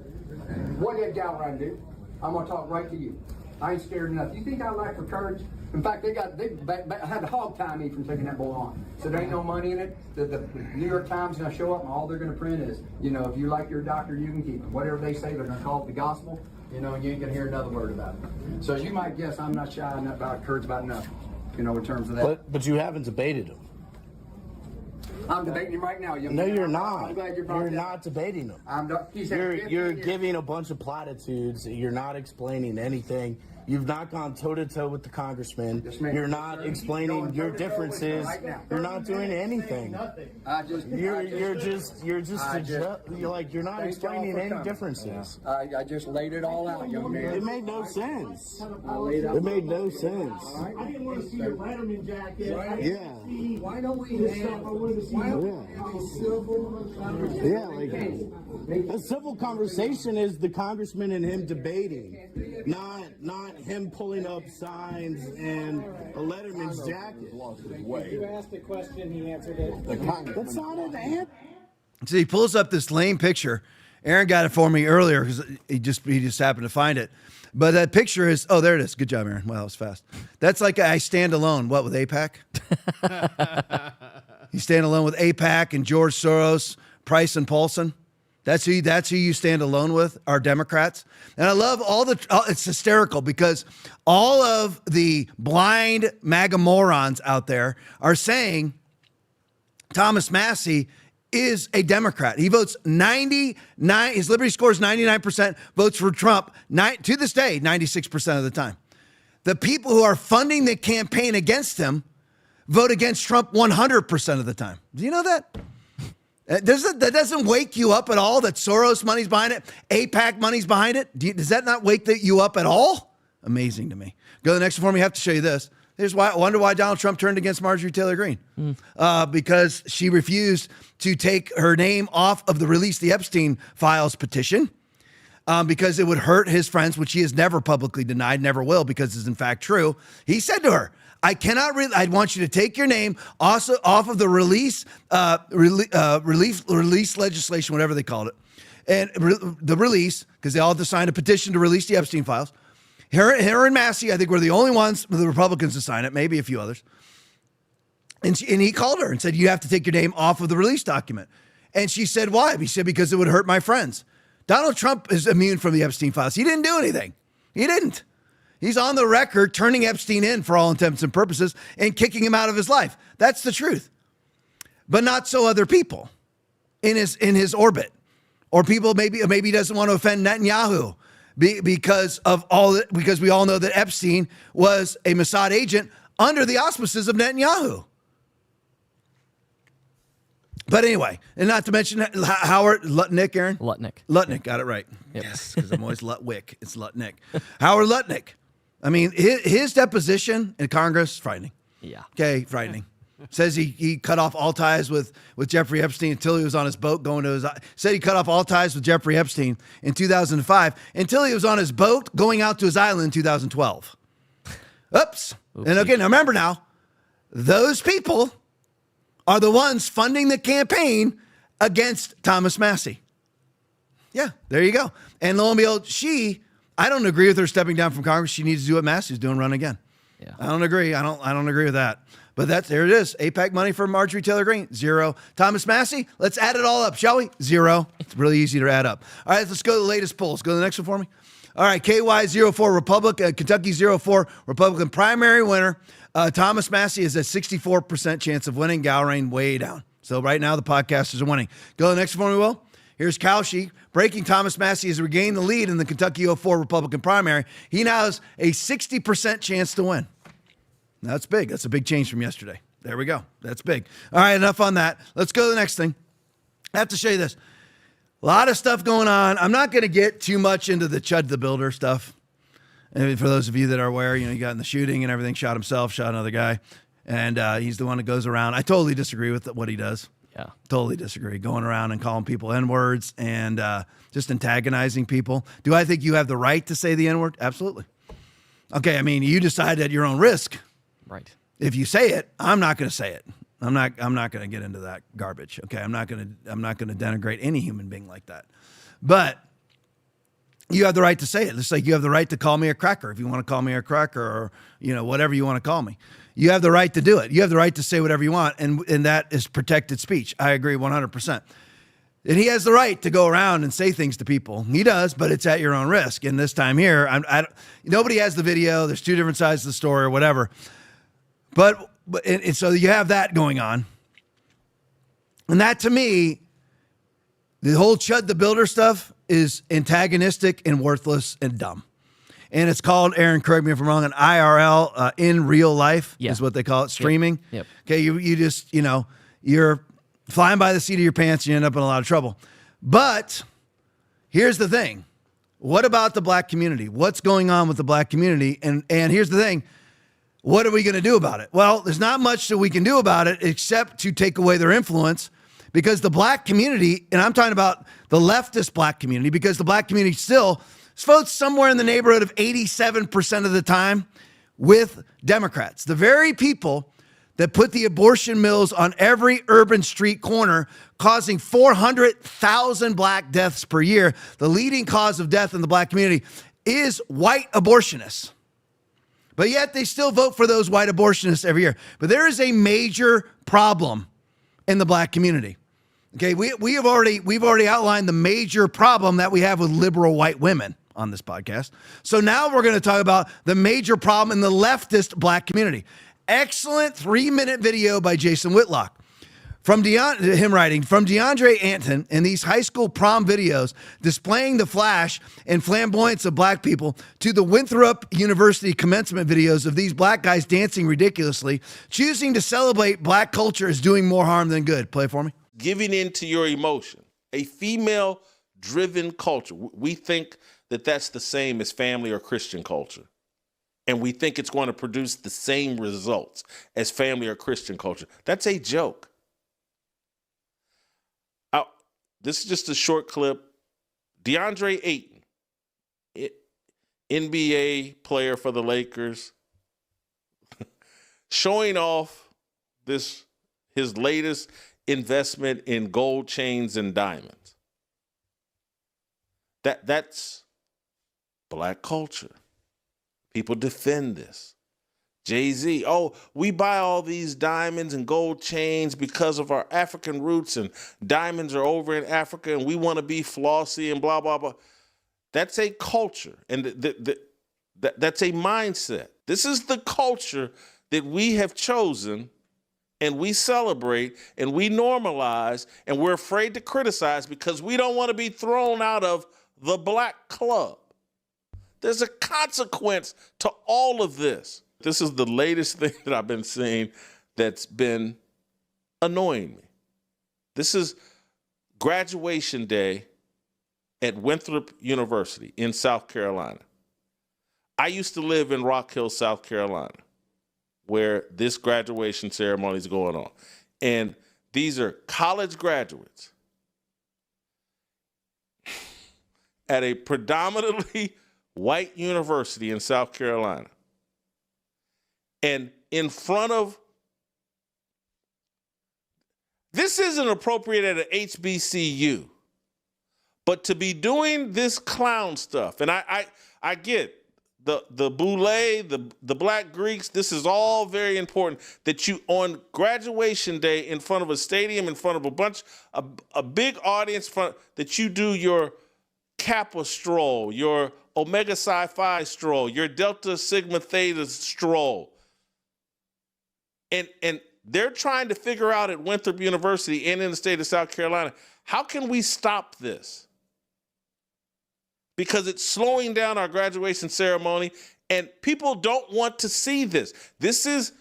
What did Ed Galrine do? I'm going to talk right to you. I ain't scared enough. You think I lack for courage? In fact, they had to hog tie me from taking that bull on. So there ain't no money in it. The New York Times is going to show up, and all they're going to print is, if you like your doctor, you can keep him. Whatever they say, they're going to call it the gospel. And you ain't going to hear another word about it. So as you might guess, I'm not shy about courage about nothing. In terms of that. But you haven't debated him. I'm debating him right now. No, you're not. I'm glad you're not debating him. You're giving a bunch of platitudes. You're not explaining anything. You've not gone toe-to-toe with the congressman. You're not explaining your differences. You're not doing anything. You're not explaining any differences. I just laid it all out, young man. It made no sense. It made no sense. I didn't want to see your Letterman jacket. Yeah. Why don't we have a civil conversation? Yeah, like a civil conversation is the congressman and him debating, not him pulling up signs and a Letterman's jacket. You asked a question, he answered it. That's not an answer. So he pulls up this lame picture. Aaron got it for me earlier because he just happened to find it. But that picture is, oh, there it is. Good job, Aaron. Wow, that was fast. That's like I stand alone. What, with AIPAC? You stand alone with AIPAC and George Soros, Price and Paulson. That's who you stand alone with, our Democrats. And I love it's hysterical because all of the blind MAGA morons out there are saying Thomas Massie is a Democrat. He votes 99, his Liberty score is 99%, votes for Trump, to this day, 96% of the time. The people who are funding the campaign against him vote against Trump 100% of the time. Do you know that? That doesn't wake you up at all that Soros money's behind it, AIPAC money's behind it? Does that not wake you up at all? Amazing to me. Go to the next one for me. I have to show you this. Here's why I wonder why Donald Trump turned against Marjorie Taylor Greene. Because she refused to take her name off of the Release the Epstein Files petition because it would hurt his friends, which he has never publicly denied, never will, because it's in fact true. He said to her, I want you to take your name also off of the release legislation, whatever they called it. And the release, because they all signed a petition to release the Epstein Files. Her and Massie, I think, were the only ones, the Republicans, to sign it, maybe a few others. And he called her and said, you have to take your name off of the release document. And she said, why? He said, because it would hurt my friends. Donald Trump is immune from the Epstein Files. He didn't do anything. He didn't. He's on the record turning Epstein in for all intents and purposes and kicking him out of his life. That's the truth. But not so other people in his orbit. Or people maybe he doesn't want to offend Netanyahu. Because we all know that Epstein was a Mossad agent under the auspices of Netanyahu. But anyway, and not to mention Howard Lutnick, Aaron? Lutnick, got it right. Yep. Yes, because I'm always Lutwick. It's Lutnick. Howard Lutnick. I mean, his deposition in Congress, frightening. Yeah. Okay, frightening. Says he cut off all ties with Jeffrey Epstein until he was on his boat said he cut off all ties with Jeffrey Epstein in 2005 until he was on his boat going out to his island in 2012. Oops. And again, remember now, those people are the ones funding the campaign against Thomas Massie. Yeah, there you go. And lo and behold, I don't agree with her stepping down from Congress. She needs to do what Massie's doing, run again. Yeah. I don't agree. I don't agree with that. But there it is. AIPAC money for Marjorie Taylor Greene, 0. Thomas Massie, let's add it all up, shall we? 0. It's really easy to add up. All right, let's go to the latest polls. Go to the next one for me. All right, KY04 Republican, Kentucky 04 Republican primary winner. Thomas Massie is a 64% chance of winning. Gowrain way down. So right now the podcasters are winning. Go to the next one, we will. Here's Cauchy. Breaking Thomas Massie has regained the lead in the Kentucky 04 Republican primary. He now has a 60% chance to win. That's big. That's a big change from yesterday. There we go. That's big. All right, enough on that. Let's go to the next thing. I have to show you this. A lot of stuff going on. I'm not going to get too much into the Chud the Builder stuff. And for those of you that are aware, he got in the shooting and everything, shot himself, shot another guy. And he's the one that goes around. I totally disagree with what he does. Yeah. Totally disagree. Going around and calling people N-words and just antagonizing people. Do I think you have the right to say the N-word? Absolutely. Okay, I mean, you decide at your own risk. Right. If you say it, I'm not going to say it. I'm not going to get into that garbage. Okay, I'm not going to denigrate any human being like that. But you have the right to say it. Just like you have the right to call me a cracker if you want to call me a cracker or whatever you want to call me. You have the right to do it. You have the right to say whatever you want, and that is protected speech. I agree 100%. And he has the right to go around and say things to people. He does, but it's at your own risk. And this time here, nobody has the video. There's two different sides of the story or whatever. But so you have that going on. And that, to me, the whole Chud the Builder stuff is antagonistic and worthless and dumb. and it's called, Aaron, correct me if I'm wrong, an IRL, in real life is what they call it, streaming. Yep. Okay, you just, you're flying by the seat of your pants and you end up in a lot of trouble. But here's the thing. What about the black community? What's going on with the black community? And here's the thing. What are we going to do about it? Well, there's not much that we can do about it except to take away their influence, because the black community, and I'm talking about the leftist black community, because the black community still votes somewhere in the neighborhood of 87% of the time with Democrats. The very people that put the abortion mills on every urban street corner, causing 400,000 black deaths per year. The leading cause of death in the black community is white abortionists. But yet they still vote for those white abortionists every year. But there is a major problem in the black community. Okay, we've already outlined the major problem that we have with liberal white women on this podcast. So now we're going to talk about the major problem in the leftist black community. Excellent 3-minute video by Jason Whitlock. From DeAndre Anton in these high school prom videos displaying the flash and flamboyance of black people, to the Winthrop University commencement videos of these black guys dancing ridiculously, choosing to celebrate black culture is doing more harm than good. Play it for me. Giving in to your emotion, a female-driven culture. We think that that's the same as family or Christian culture. And we think it's going to produce the same results as family or Christian culture. That's a joke. This is just a short clip. DeAndre Ayton, NBA player for the Lakers, showing off his latest investment in gold chains and diamonds. That's black culture. People defend this. Jay-Z, we buy all these diamonds and gold chains because of our African roots, and diamonds are over in Africa and we want to be flossy and blah, blah, blah. That's a culture, and that's a mindset. This is the culture that we have chosen, and we celebrate and we normalize, and we're afraid to criticize because we don't want to be thrown out of the black club. There's a consequence to all of this. This is the latest thing that I've been seeing that's been annoying me. This is graduation day at Winthrop University in South Carolina. I used to live in Rock Hill, South Carolina, where this graduation ceremony is going on. And these are college graduates at a predominantly white university in South Carolina. And in front of, this isn't appropriate at an HBCU, but to be doing this clown stuff, and I get the boule, the black Greeks, this is all very important, that you on graduation day in front of a stadium, in front of a big audience, that you do your Kappa stroll, your Omega Psi Phi stroll, your Delta Sigma Theta stroll. And they're trying to figure out at Winthrop University and in the state of South Carolina, how can we stop this? Because it's slowing down our graduation ceremony, and people don't want to see this. This is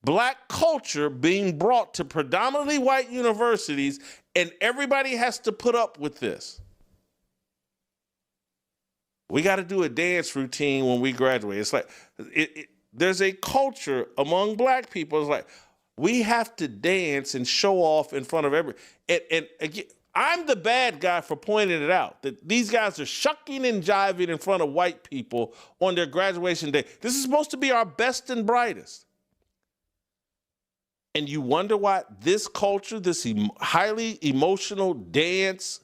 black culture being brought to predominantly white universities, and everybody has to put up with this. We got to do a dance routine when we graduate. It's like, there's a culture among black people. It's like, we have to dance and show off in front of everybody. And again, I'm the bad guy for pointing it out, that these guys are shucking and jiving in front of white people on their graduation day. This is supposed to be our best and brightest. And you wonder why this culture, this highly emotional dance,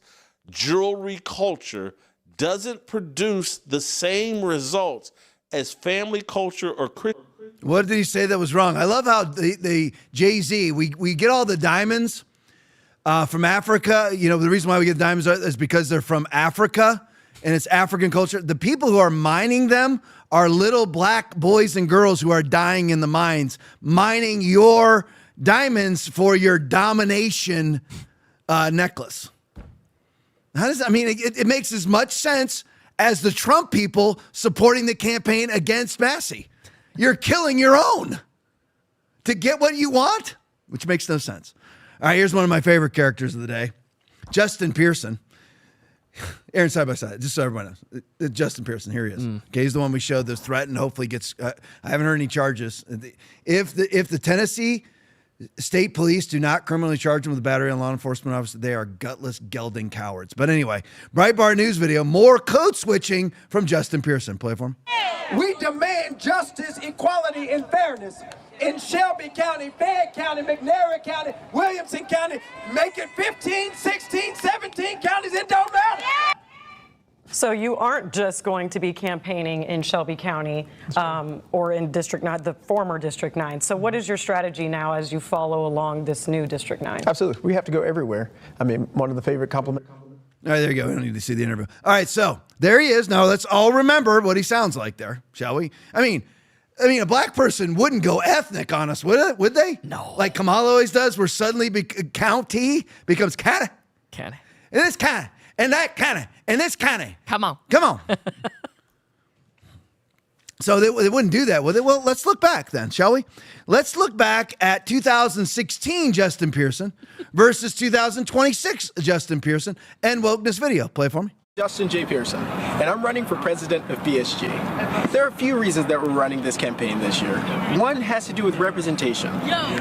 jewelry culture, doesn't produce the same results as family culture or Christian. What did he say that was wrong? I love how the Jay-Z, we get all the diamonds from Africa. You know, the reason why we get diamonds is because they're from Africa and it's African culture. The people who are mining them are little black boys and girls who are dying in the mines, mining your diamonds for your domination necklace. How does, I mean, it makes as much sense as the Trump people supporting the campaign against Massey. You're killing your own to get what you want, which makes no sense. All right, here's one of my favorite characters of the day, Justin Pearson. Aaron, side by side, just so everyone knows. Justin Pearson, here he is. Okay, he's the one we showed this threat and hopefully gets, I haven't heard any charges. If the Tennessee State Police do not criminally charge him with a battery on law enforcement officer, they are gutless, gelding cowards. But anyway, Breitbart News video, more code switching from Justin Pearson. Play for him. We demand justice, equality, and fairness in Shelby County, Fayette County, McNair County, Williamson County. Make it 15, 16, 17 counties. It don't matter. So you aren't just going to be campaigning in Shelby County or in District 9, the former District 9. So what is your strategy now as you follow along this new District 9? Absolutely. We have to go everywhere. I mean, one of the favorite compliments. All right, there you go. We don't need to see the interview. All right, so there he is. Now let's all remember what he sounds like there, shall we? I mean, a black person wouldn't go ethnic on us, would they? No. Like Kamala always does, where suddenly county becomes kinda. Kinda. And this kinda. And that kinda. And this kinda. Come on. So they wouldn't do that, would they? Well, let's look back then, shall we? Let's look back at 2016 Justin Pearson versus 2026 Justin Pearson and wokeness video. Play for me. Justin J. Pearson, and I'm running for president of BSG. There are a few reasons that we're running this campaign this year. One has to do with representation.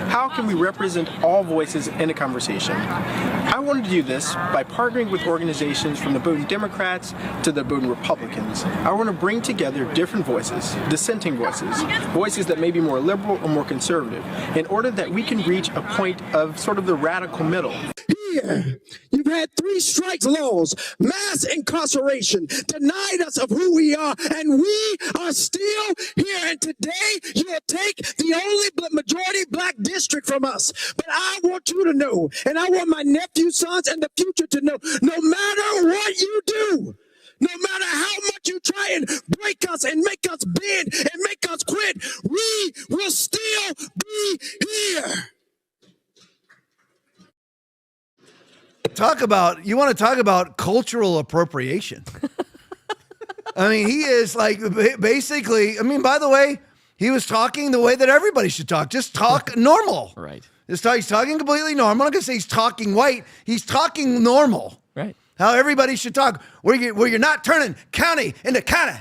How can we represent all voices in a conversation? I wanted to do this by partnering with organizations from the Bowdoin Democrats to the Bowdoin Republicans. I want to bring together different voices, dissenting voices, voices that may be more liberal or more conservative, in order that we can reach a point of sort of the radical middle. Here, you've had 3 strikes laws, mass incarceration, denied us of who we are, and we are still here. And today, you'll take the only majority black district from us. But I want you to know, and I want my nephew, sons, and the future to know, no matter what you do, no matter how much you try and break us and make us bend and make us quit, we will still be here. You want to talk about cultural appropriation. I mean, he is like basically, I mean, by the way, he was talking the way that everybody should talk. Just talk normal. Right. He's talking completely normal. I'm not going to say he's talking white. He's talking normal. Right. How everybody should talk. Where you're not turning county into county.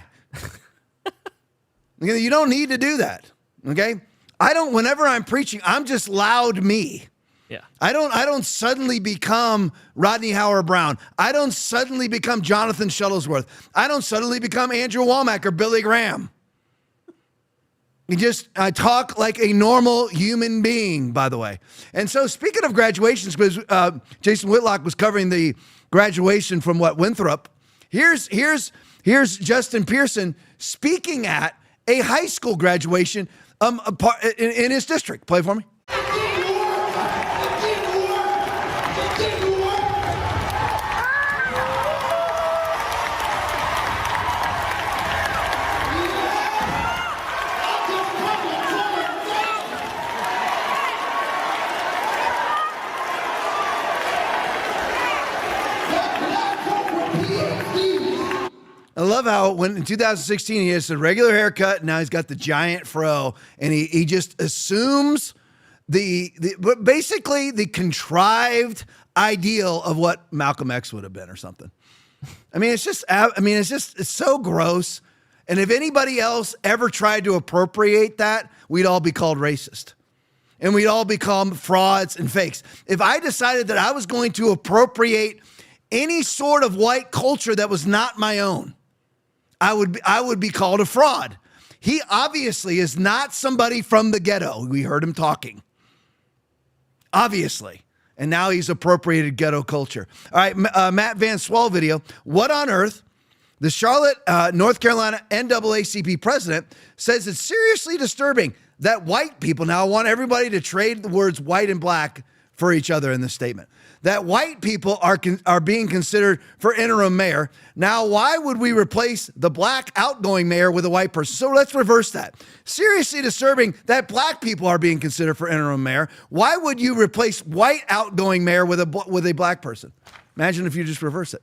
You don't need to do that. Okay? Whenever I'm preaching, I'm just loud me. Yeah. I don't suddenly become Rodney Howard Brown. I don't suddenly become Jonathan Shuttlesworth. I don't suddenly become Andrew Womack or Billy Graham. I talk like a normal human being, by the way. And so speaking of graduations, because Jason Whitlock was covering the graduation from Winthrop, here's Justin Pearson speaking at a high school graduation in his district. Play for me. I love how when in 2016 he has a regular haircut, now he's got the giant fro, and he just assumes basically the contrived ideal of what Malcolm X would have been or something. It's so gross. And if anybody else ever tried to appropriate that, we'd all be called racist. And we'd all become frauds and fakes. If I decided that I was going to appropriate any sort of white culture that was not my own, I would be called a fraud. He obviously is not somebody from the ghetto. We heard him talking. Obviously. And now he's appropriated ghetto culture. All right, Matt Van Swell video. What on earth? The Charlotte, North Carolina NAACP president says it's seriously disturbing that white people, now I want everybody to trade the words white and black for each other in this statement, that white people are being considered for interim mayor. Now, why would we replace the black outgoing mayor with a white person? So let's reverse that. Seriously disturbing that black people are being considered for interim mayor. Why would you replace white outgoing mayor with a black person? Imagine if you just reverse it.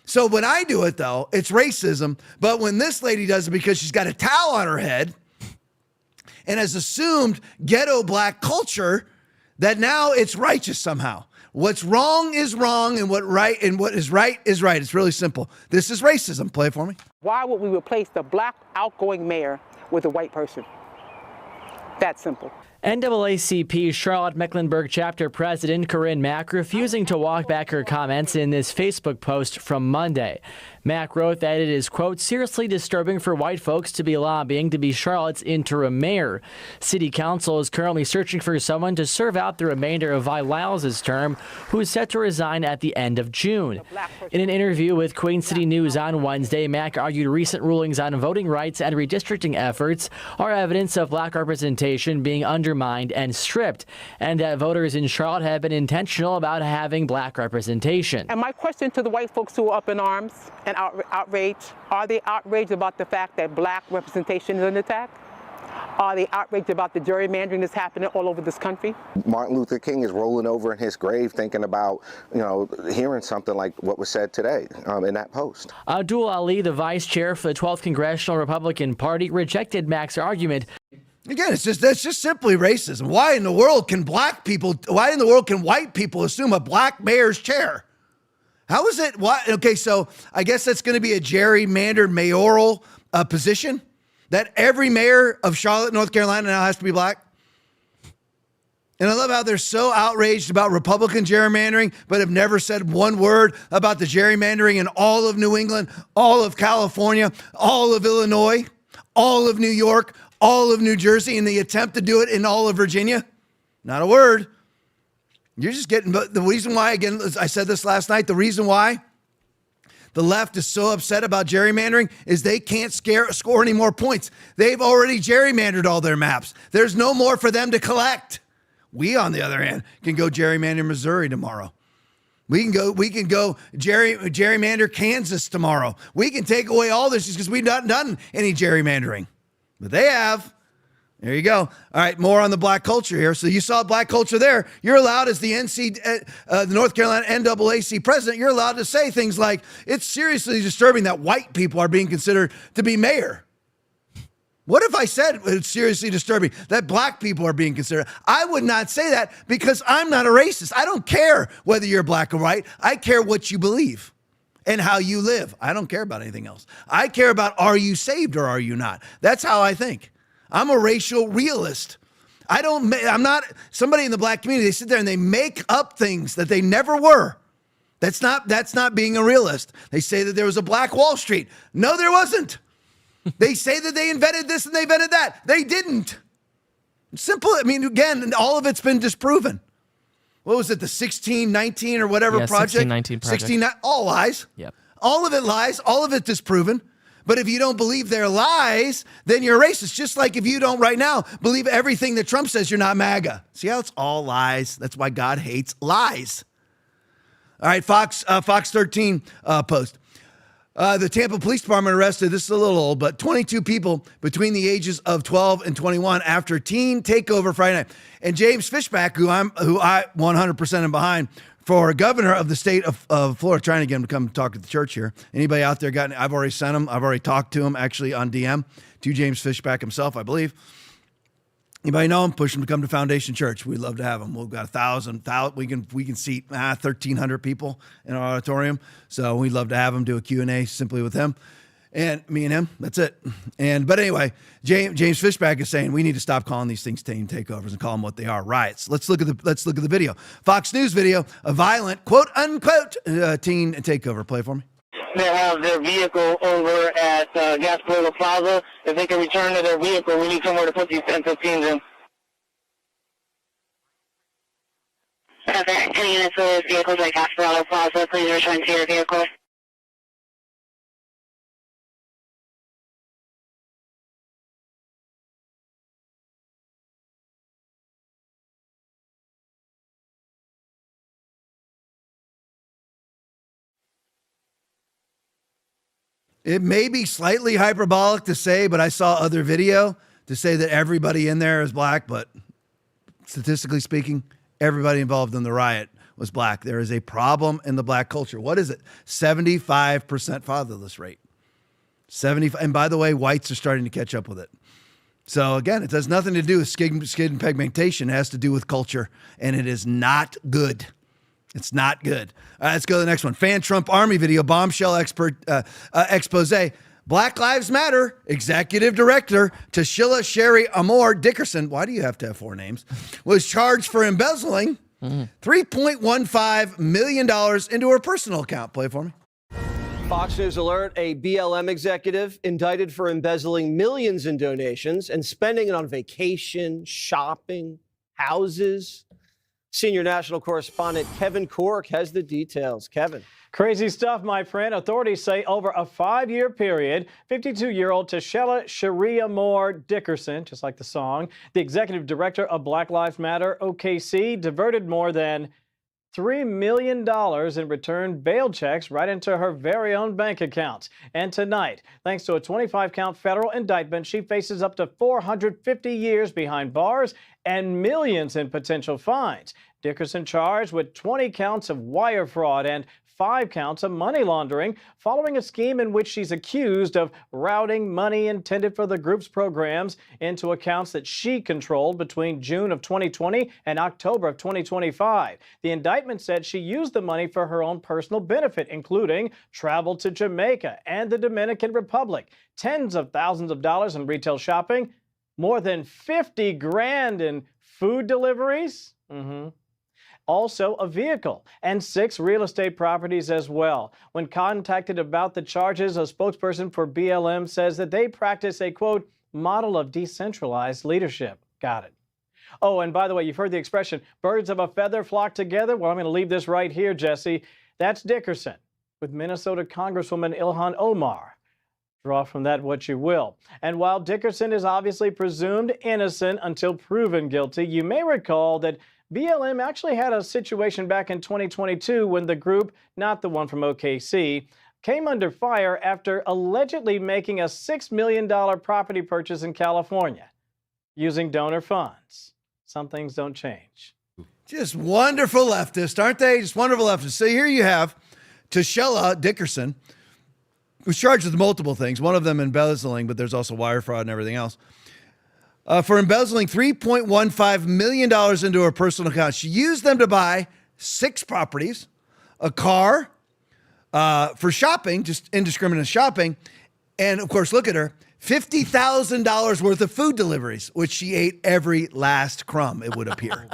So when I do it, though, it's racism. But when this lady does it because she's got a towel on her head and has assumed ghetto black culture, that now it's righteous somehow. What's wrong is wrong, and what is right is right. It's really simple. This is racism. Play it for me. Why would we replace the black outgoing mayor with a white person? That simple. NAACP Charlotte Mecklenburg chapter president Corinne Mack refusing to walk back her comments in this Facebook post from Monday. Mack wrote that it is, quote, seriously disturbing for white folks to be lobbying to be Charlotte's interim mayor. City Council is currently searching for someone to serve out the remainder of Vi Lyles' term, who is set to resign at the end of June. In an interview with Queen City News on Wednesday, Mack argued recent rulings on voting rights and redistricting efforts are evidence of black representation being undermined and stripped, and that voters in Charlotte have been intentional about having black representation. And my question to the white folks who are up in arms and outraged, are they outraged about the fact that black representation is under attack? Are they outraged about the gerrymandering that's happening all over this country? Martin Luther King is rolling over in his grave thinking about, hearing something like what was said today in that post. Abdul Ali, the vice chair for the 12th Congressional Republican Party, rejected Mack's argument. Again, that's just simply racism. Why in the world can white people assume a black mayor's chair? How is it? Why? Okay, so I guess that's going to be a gerrymandered mayoral position, that every mayor of Charlotte, North Carolina now has to be black. And I love how they're so outraged about Republican gerrymandering, but have never said one word about the gerrymandering in all of New England, all of California, all of Illinois, all of New York, all of New Jersey, and the attempt to do it in all of Virginia. Not a word. You're just getting, but the reason why, again, I said this last night, the reason why the left is so upset about gerrymandering is they can't score any more points. They've already gerrymandered all their maps. There's no more for them to collect. We, on the other hand, can go gerrymander Missouri tomorrow. We can go gerrymander Kansas tomorrow. We can take away all this just because we've not done any gerrymandering. But they have. There you go. All right, more on the black culture here. So you saw black culture there. You're allowed, as the the North Carolina NAACP president, you're allowed to say things like, it's seriously disturbing that white people are being considered to be mayor. What if I said it's seriously disturbing that black people are being considered? I would not say that because I'm not a racist. I don't care whether you're black or white. I care what you believe and how you live. I don't care about anything else. I care about, are you saved or are you not? That's how I think. I'm a racial realist. I'm not somebody in the black community. They sit there and they make up things that they never were. That's not being a realist. They say that there was a black Wall Street. No, there wasn't. They say that they invented this and they invented that. They didn't. Simple. I mean, again, all of it's been disproven. What was it? The 1619 or whatever project? 1619 project. 16, all lies. Yep. All of it lies. All of it disproven. But if you don't believe their lies, then you're racist. Just like if you don't right now believe everything that Trump says, you're not MAGA. See how it's all lies? That's why God hates lies. All right, Fox 13 post. The Tampa Police Department arrested, this is a little old, but 22 people between the ages of 12 and 21 after teen takeover Friday night. And James Fishback, who I 100% am behind, for governor of the state of Florida, trying to get him to come talk at the church here. Anybody out there I've already sent him. I've already talked to him actually on DM, to James Fishback himself, I believe. Anybody know him? Push him to come to Foundation Church. We'd love to have him. We've got 1,000. We can seat 1,300 people in our auditorium. So we'd love to have him do a Q&A simply with him. And me and him, that's it. But anyway, James Fishback is saying we need to stop calling these things teen takeovers and call them what they are, riots. Let's look at the video. Fox News video, a violent quote unquote teen takeover. Play for me. They have their vehicle over at Gasparilla Plaza. If they can return to their vehicle, we need somewhere to put these 10-15s in. Okay, any units with vehicles at Gasparilla Plaza, please return to your vehicle. It may be slightly hyperbolic to say, but I saw other video to say that everybody in there is black, but statistically speaking, everybody involved in the riot was black. There is a problem in the black culture. What is it? 75% fatherless rate. 70. And by the way, whites are starting to catch up with it. So again, it has nothing to do with skin pigmentation. It has to do with culture, and it is not good. It's not good. All right, let's go to the next one. Fan Trump Army video, bombshell expose. Black Lives Matter executive director Tashila Sherry Amor Dickerson, why do you have to have 4 names, was charged for embezzling $3.15 million into her personal account. Play it for me. Fox News alert, a BLM executive indicted for embezzling millions in donations and spending it on vacation, shopping, houses. Senior national correspondent Kevin Cork has the details. Kevin. Crazy stuff, my friend. Authorities say over a 5-year period, 52-year-old Tashila Sharia Moore Dickerson, just like the song, the executive director of Black Lives Matter OKC, diverted more than $3 million in return bail checks right into her very own bank accounts. And tonight, thanks to a 25-count federal indictment, she faces up to 450 years behind bars and millions in potential fines. Dickerson charged with 20 counts of wire fraud and 5 counts of money laundering following a scheme in which she's accused of routing money intended for the group's programs into accounts that she controlled between June of 2020 and October of 2025. The indictment said she used the money for her own personal benefit, including travel to Jamaica and the Dominican Republic, tens of thousands of dollars in retail shopping, more than 50 grand in food deliveries. Also a vehicle and 6 real estate properties as well. When contacted about the charges, a spokesperson for BLM says that they practice a, quote, model of decentralized leadership. Got it. Oh, and by the way, you've heard the expression, birds of a feather flock together. Well, I'm going to leave this right here, Jesse. That's Dickerson with Minnesota Congresswoman Ilhan Omar. Draw from that what you will. And while Dickerson is obviously presumed innocent until proven guilty, you may recall that BLM actually had a situation back in 2022 when the group, not the one from OKC, came under fire after allegedly making a $6 million property purchase in California using donor funds. Some things don't change. Just wonderful leftists, aren't they? Just wonderful leftists. So here you have Tashila Dickerson, who's charged with multiple things, one of them embezzling, but there's also wire fraud and everything else. For embezzling $3.15 million into her personal account. She used them to buy 6 properties, a car, for shopping, just indiscriminate shopping, and of course, look at her, $50,000 worth of food deliveries, which she ate every last crumb, it would appear.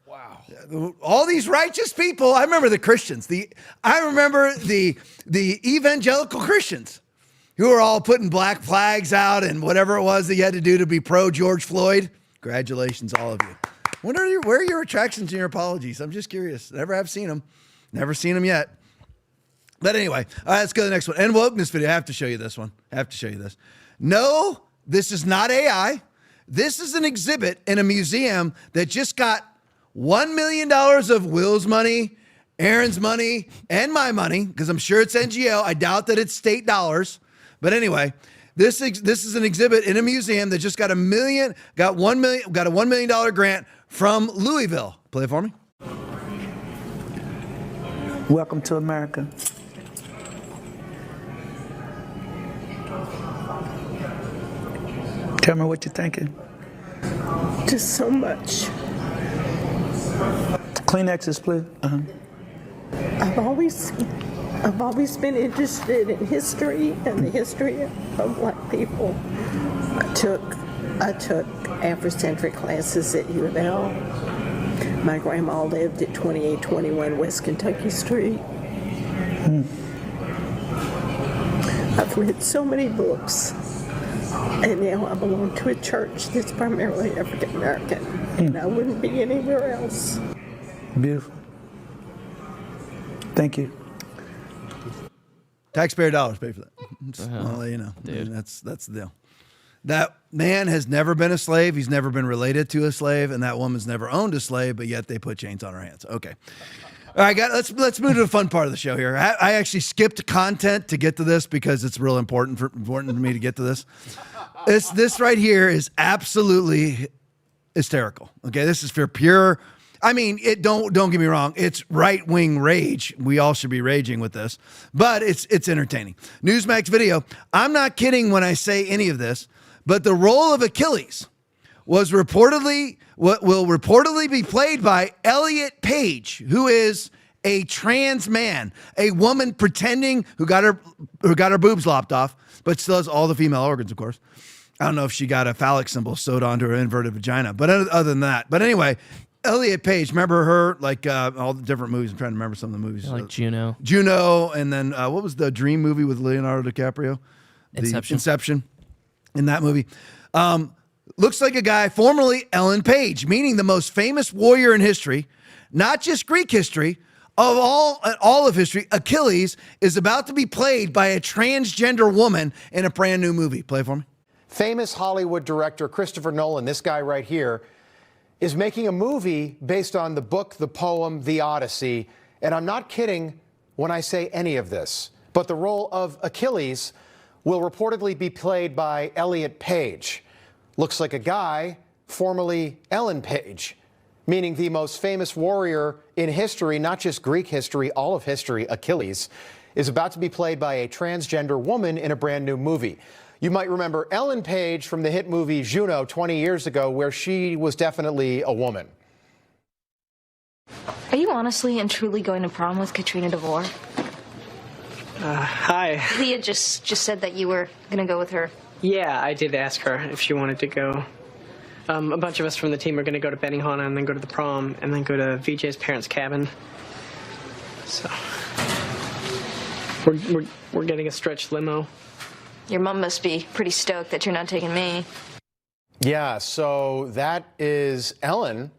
Wow. All these righteous people, I remember the Christians, I remember the evangelical Christians, who are all putting black flags out and whatever it was that you had to do to be pro George Floyd. Congratulations, all of you. Where are your retractions and your apologies? I'm just curious. Never have seen them. Never seen them yet. But anyway, all right, let's go to the next one. And wokeness video. I have to show you this one. I have to show you this. No, this is not AI. This is an exhibit in a museum that just got $1 million of Will's money, Aaron's money, and my money, because I'm sure it's NGO. I doubt that it's state dollars. But anyway, this is an exhibit in a museum that just got a $1 million grant from Louisville. Play it for me. Welcome to America. Tell me what you're thinking. Just so much. Kleenexes, please. I've always been interested in history and the history of black people. I took Afrocentric classes at U of L. My grandma lived at 2821 West Kentucky Street. I've read so many books, and now I belong to a church that's primarily African American, and I wouldn't be anywhere else. Beautiful. Thank you. Taxpayer dollars pay for that. I'll let you know. Dude. That's the deal. That man has never been a slave. He's never been related to a slave, and that woman's never owned a slave, but yet they put chains on her hands. Okay. All right, guys, let's move to the fun part of the show here. I actually skipped content to get to this because it's real important for me to get to this. This right here is absolutely hysterical. Okay, this is for pure. I mean, don't get me wrong. It's right-wing rage. We all should be raging with this, but it's entertaining. Newsmax video. I'm not kidding when I say any of this, but the role of Achilles will reportedly be played by Elliot Page, who is a trans man, a woman pretending who got her boobs lopped off, but still has all the female organs, of course. I don't know if she got a phallic symbol sewed onto her inverted vagina, but other than that. But anyway, Elliot Page, remember her? Like all the different movies. I'm trying to remember some of the movies. Like Juno. Juno, and then what was the Dream movie with Leonardo DiCaprio? Inception. In that movie. Looks like a guy, formerly Ellen Page, meaning the most famous warrior in history, not just Greek history, of all of history. Achilles is about to be played by a transgender woman in a brand new movie. Play it for me. Famous Hollywood director Christopher Nolan, this guy right here, is making a movie based on the book, the poem, The Odyssey. And I'm not kidding when I say any of this. But the role of Achilles will reportedly be played by Elliot Page. Looks like a guy, formerly Ellen Page, meaning the most famous warrior in history, not just Greek history, all of history, Achilles, is about to be played by a transgender woman in a brand new movie. You might remember Ellen Page from the hit movie Juno 20 years ago, where she was definitely a woman. Are you honestly and truly going to prom with Katrina DeVore? Hi. Leah just said that you were going to go with her. Yeah, I did ask her if she wanted to go. A bunch of us from the team are going to go to Benihana and then go to the prom and then go to VJ's parents' cabin. So we're getting a stretch limo. Your mom must be pretty stoked that you're not taking me. Yeah, so that is Ellen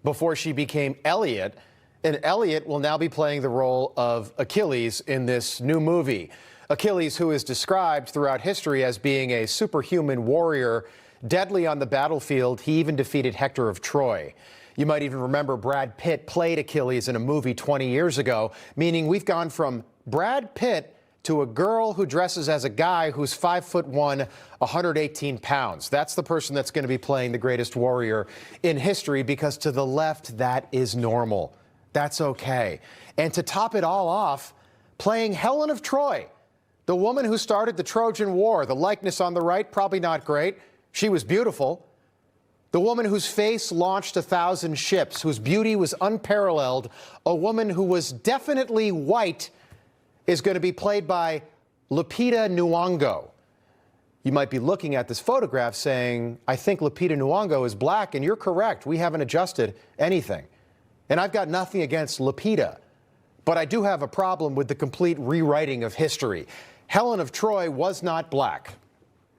before she became Elliot. And Elliot will now be playing the role of Achilles in this new movie. Achilles, who is described throughout history as being a superhuman warrior, deadly on the battlefield. He even defeated Hector of Troy. You might even remember Brad Pitt played Achilles in a movie 20 years ago, meaning we've gone from Brad Pitt to a girl who dresses as a guy who's 5'1", 118 pounds. That's the person that's going to be playing the greatest warrior in history, because to the left, that is normal. That's okay. And to top it all off, playing Helen of Troy, the woman who started the Trojan War. The likeness on the right, probably not great. She was beautiful. The woman whose face launched 1,000 ships, whose beauty was unparalleled, a woman who was definitely white, is going to be played by Lupita Nyong'o. You might be looking at this photograph saying, I think Lupita Nyong'o is black, and you're correct. We haven't adjusted anything. And I've got nothing against Lupita, but I do have a problem with the complete rewriting of history. Helen of Troy was not black.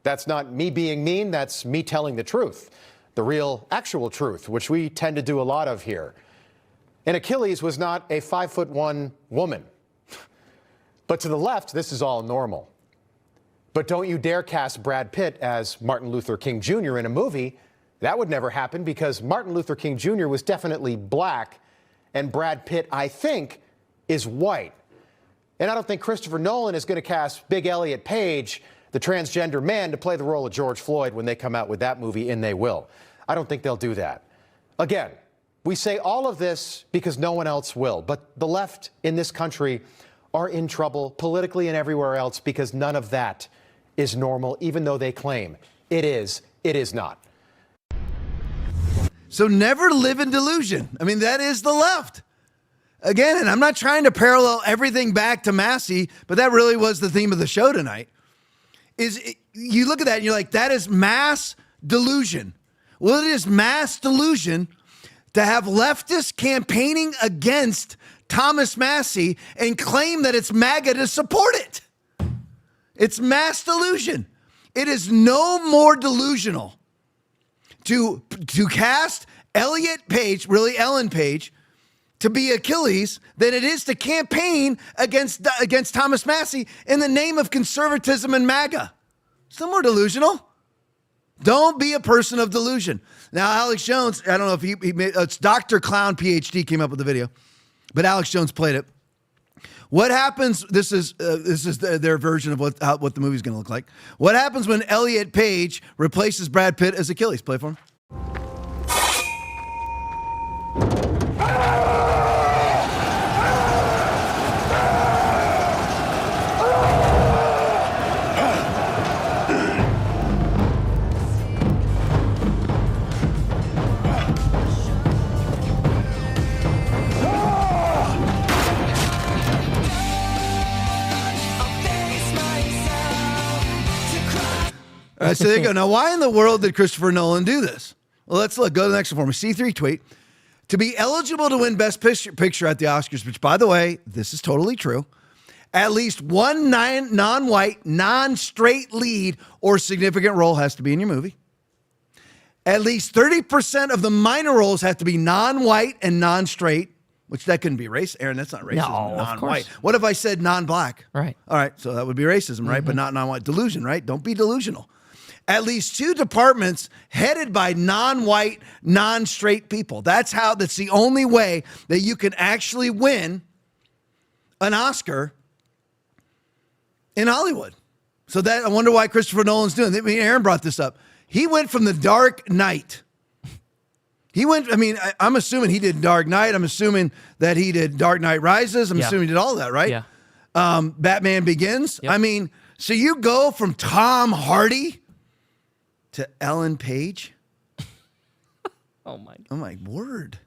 That's not me being mean, that's me telling the truth. The real, actual truth, which we tend to do a lot of here. And Achilles was not a 5'1" woman. But to the left, this is all normal. But don't you dare cast Brad Pitt as Martin Luther King Jr. in a movie. That would never happen, because Martin Luther King Jr. was definitely black, and Brad Pitt, I think, is white. And I don't think Christopher Nolan is going to cast Big Elliot Page, the transgender man, to play the role of George Floyd when they come out with that movie, and they will. I don't think they'll do that. Again, we say all of this because no one else will, but the left in this country are in trouble politically and everywhere else, because none of that is normal, even though they claim it is not. So never live in delusion. I mean, that is the left. Again, and I'm not trying to parallel everything back to Massey, but that really was the theme of the show tonight. You look at that and you're like, that is mass delusion. Well, it is mass delusion to have leftists campaigning against Thomas Massey and claim that it's MAGA to support it. It's mass delusion. It is no more delusional to cast Elliot Page, really Ellen Page, to be Achilles than it is to campaign against Thomas Massey in the name of conservatism and MAGA. It's no more delusional. Don't be a person of delusion. Now, Alex Jones, I don't know if he made, it's Dr. Clown PhD came up with the video, but Alex Jones played it. What happens? This is their version of what the movie's going to look like. What happens when Elliot Page replaces Brad Pitt as Achilles? Play for him. All right, so there you go. Now, why in the world did Christopher Nolan do this? Well, let's look. Go to the next one for me. C3 tweet. To be eligible to win Best Picture at the Oscars, which, by the way, this is totally true, at least one non-white, non-straight lead or significant role has to be in your movie. At least 30% of the minor roles have to be non-white and non-straight, which that couldn't be race. Aaron, that's not racism. No, non-white. What if I said non-black? Right. All right, so that would be racism, right? But not non-white. Delusion, right? Don't be delusional. At least 2 departments headed by non-white, non-straight people. That's the only way that you can actually win an Oscar in Hollywood. So that I wonder why Christopher Nolan's doing it. I mean, Aaron brought this up. He went from The Dark Knight. I'm assuming he did Dark Knight. I'm assuming that he did Dark Knight Rises. I'm assuming he did all of that, right? Yeah. Batman Begins. Yep. I mean, so you go from Tom Hardy to Ellen Page. Oh my word.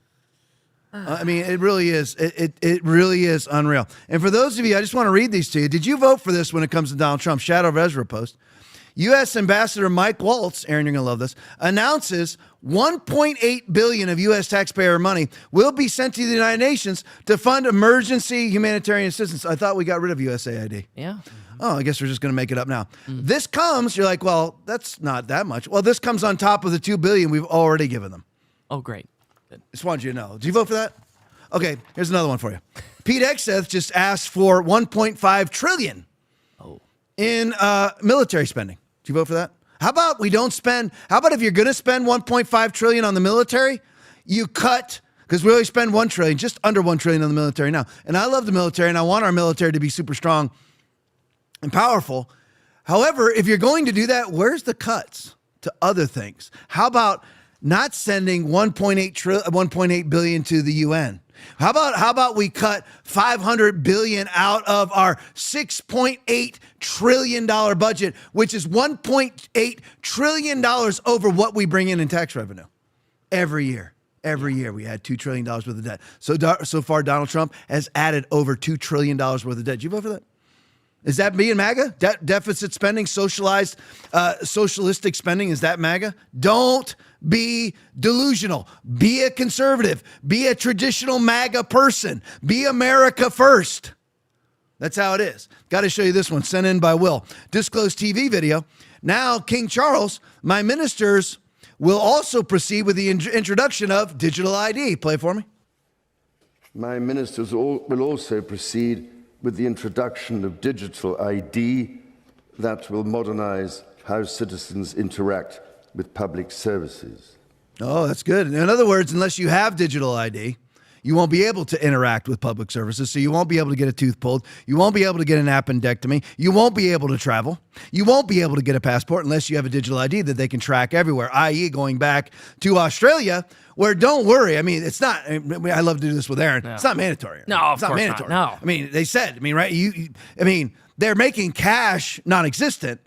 I mean, it really is. It really is unreal. And for those of you, I just want to read these to you. Did you vote for this when it comes to Donald Trump? Shadow of Ezra post. U.S. Ambassador Mike Waltz, Aaron, you're going to love this, announces $1.8 billion of U.S. taxpayer money will be sent to the United Nations to fund emergency humanitarian assistance. I thought we got rid of USAID. Yeah. Oh, I guess we're just going to make it up now. This comes, you're like, well, that's not that much. Well, this comes on top of the $2 billion we've already given them. Oh, great. Good. Just wanted you to know. Did you vote for that? Okay, here's another one for you. Pete Hegseth just asked for $1.5 trillion in military spending. Did you vote for that? How about we don't spend, how about if you're going to spend $1.5 trillion on the military, you cut, because we only spend $1 trillion, just under $1 trillion on the military now. And I love the military, and I want our military to be super strong and powerful. However, if you're going to do that, where's the cuts to other things? How about not sending $1.8 billion to the UN? How about we cut $500 billion out of our $6.8 trillion budget, which is $1.8 trillion over what we bring in tax revenue every year. Every year we add $2 trillion worth of debt. So far, Donald Trump has added over $2 trillion worth of debt. Did you vote for that? Is that me and MAGA? Deficit spending, socialistic spending, is that MAGA? Don't be delusional. Be a conservative. Be a traditional MAGA person. Be America first. That's how it is. Got to show you this one, sent in by Will. Disclosed TV video. Now, King Charles, my ministers will also proceed with the introduction of digital ID. Play for me. My ministers will also proceed with the introduction of digital ID that will modernize how citizens interact with public services. Oh, that's good. In other words, unless you have digital ID, you won't be able to interact with public services. So you won't be able to get a tooth pulled. You won't be able to get an appendectomy. You won't be able to travel. You won't be able to get a passport unless you have a digital ID that they can track everywhere, i.e. going back to Australia, where, don't worry, I mean, it's not, I love to do this with Aaron. No. It's not mandatory. No, of it's not course mandatory. not. No. I mean, they said, I mean, right? They're making cash non-existent.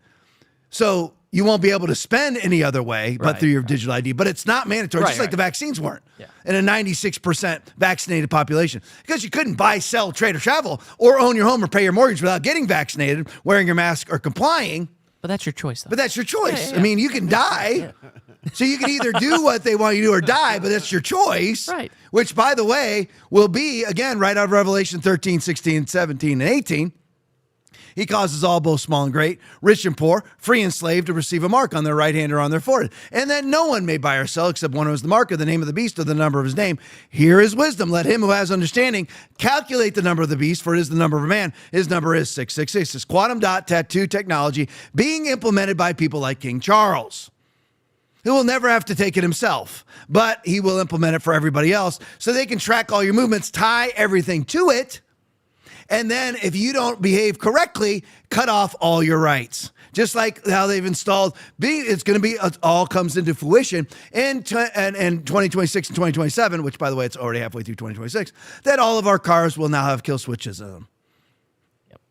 So you won't be able to spend any other way but through your digital ID. But it's not mandatory, just like the vaccines weren't. Yeah. In a 96% vaccinated population. Because you couldn't buy, sell, trade, or travel, or own your home or pay your mortgage without getting vaccinated, wearing your mask, or complying. But that's your choice, though. But that's your choice. Yeah. I mean, you can die. So you can either do what they want you to do or die, but that's your choice. Right. Which, by the way, will be, again, right out of Revelation 13, 16, 17, and 18. He causes all, both small and great, rich and poor, free and slave, to receive a mark on their right hand or on their forehead. And that no one may buy or sell except one who has the mark of the name of the beast or the number of his name. Here is wisdom. Let him who has understanding calculate the number of the beast, for it is the number of a man. His number is 666. It's quantum dot tattoo technology being implemented by people like King Charles, who will never have to take it himself, but he will implement it for everybody else so they can track all your movements, tie everything to it. And then if you don't behave correctly, cut off all your rights. Just like how they've installed, it's going to be, it all comes into fruition in 2026 and 2027, which, by the way, it's already halfway through 2026, that all of our cars will now have kill switches in them. Yep.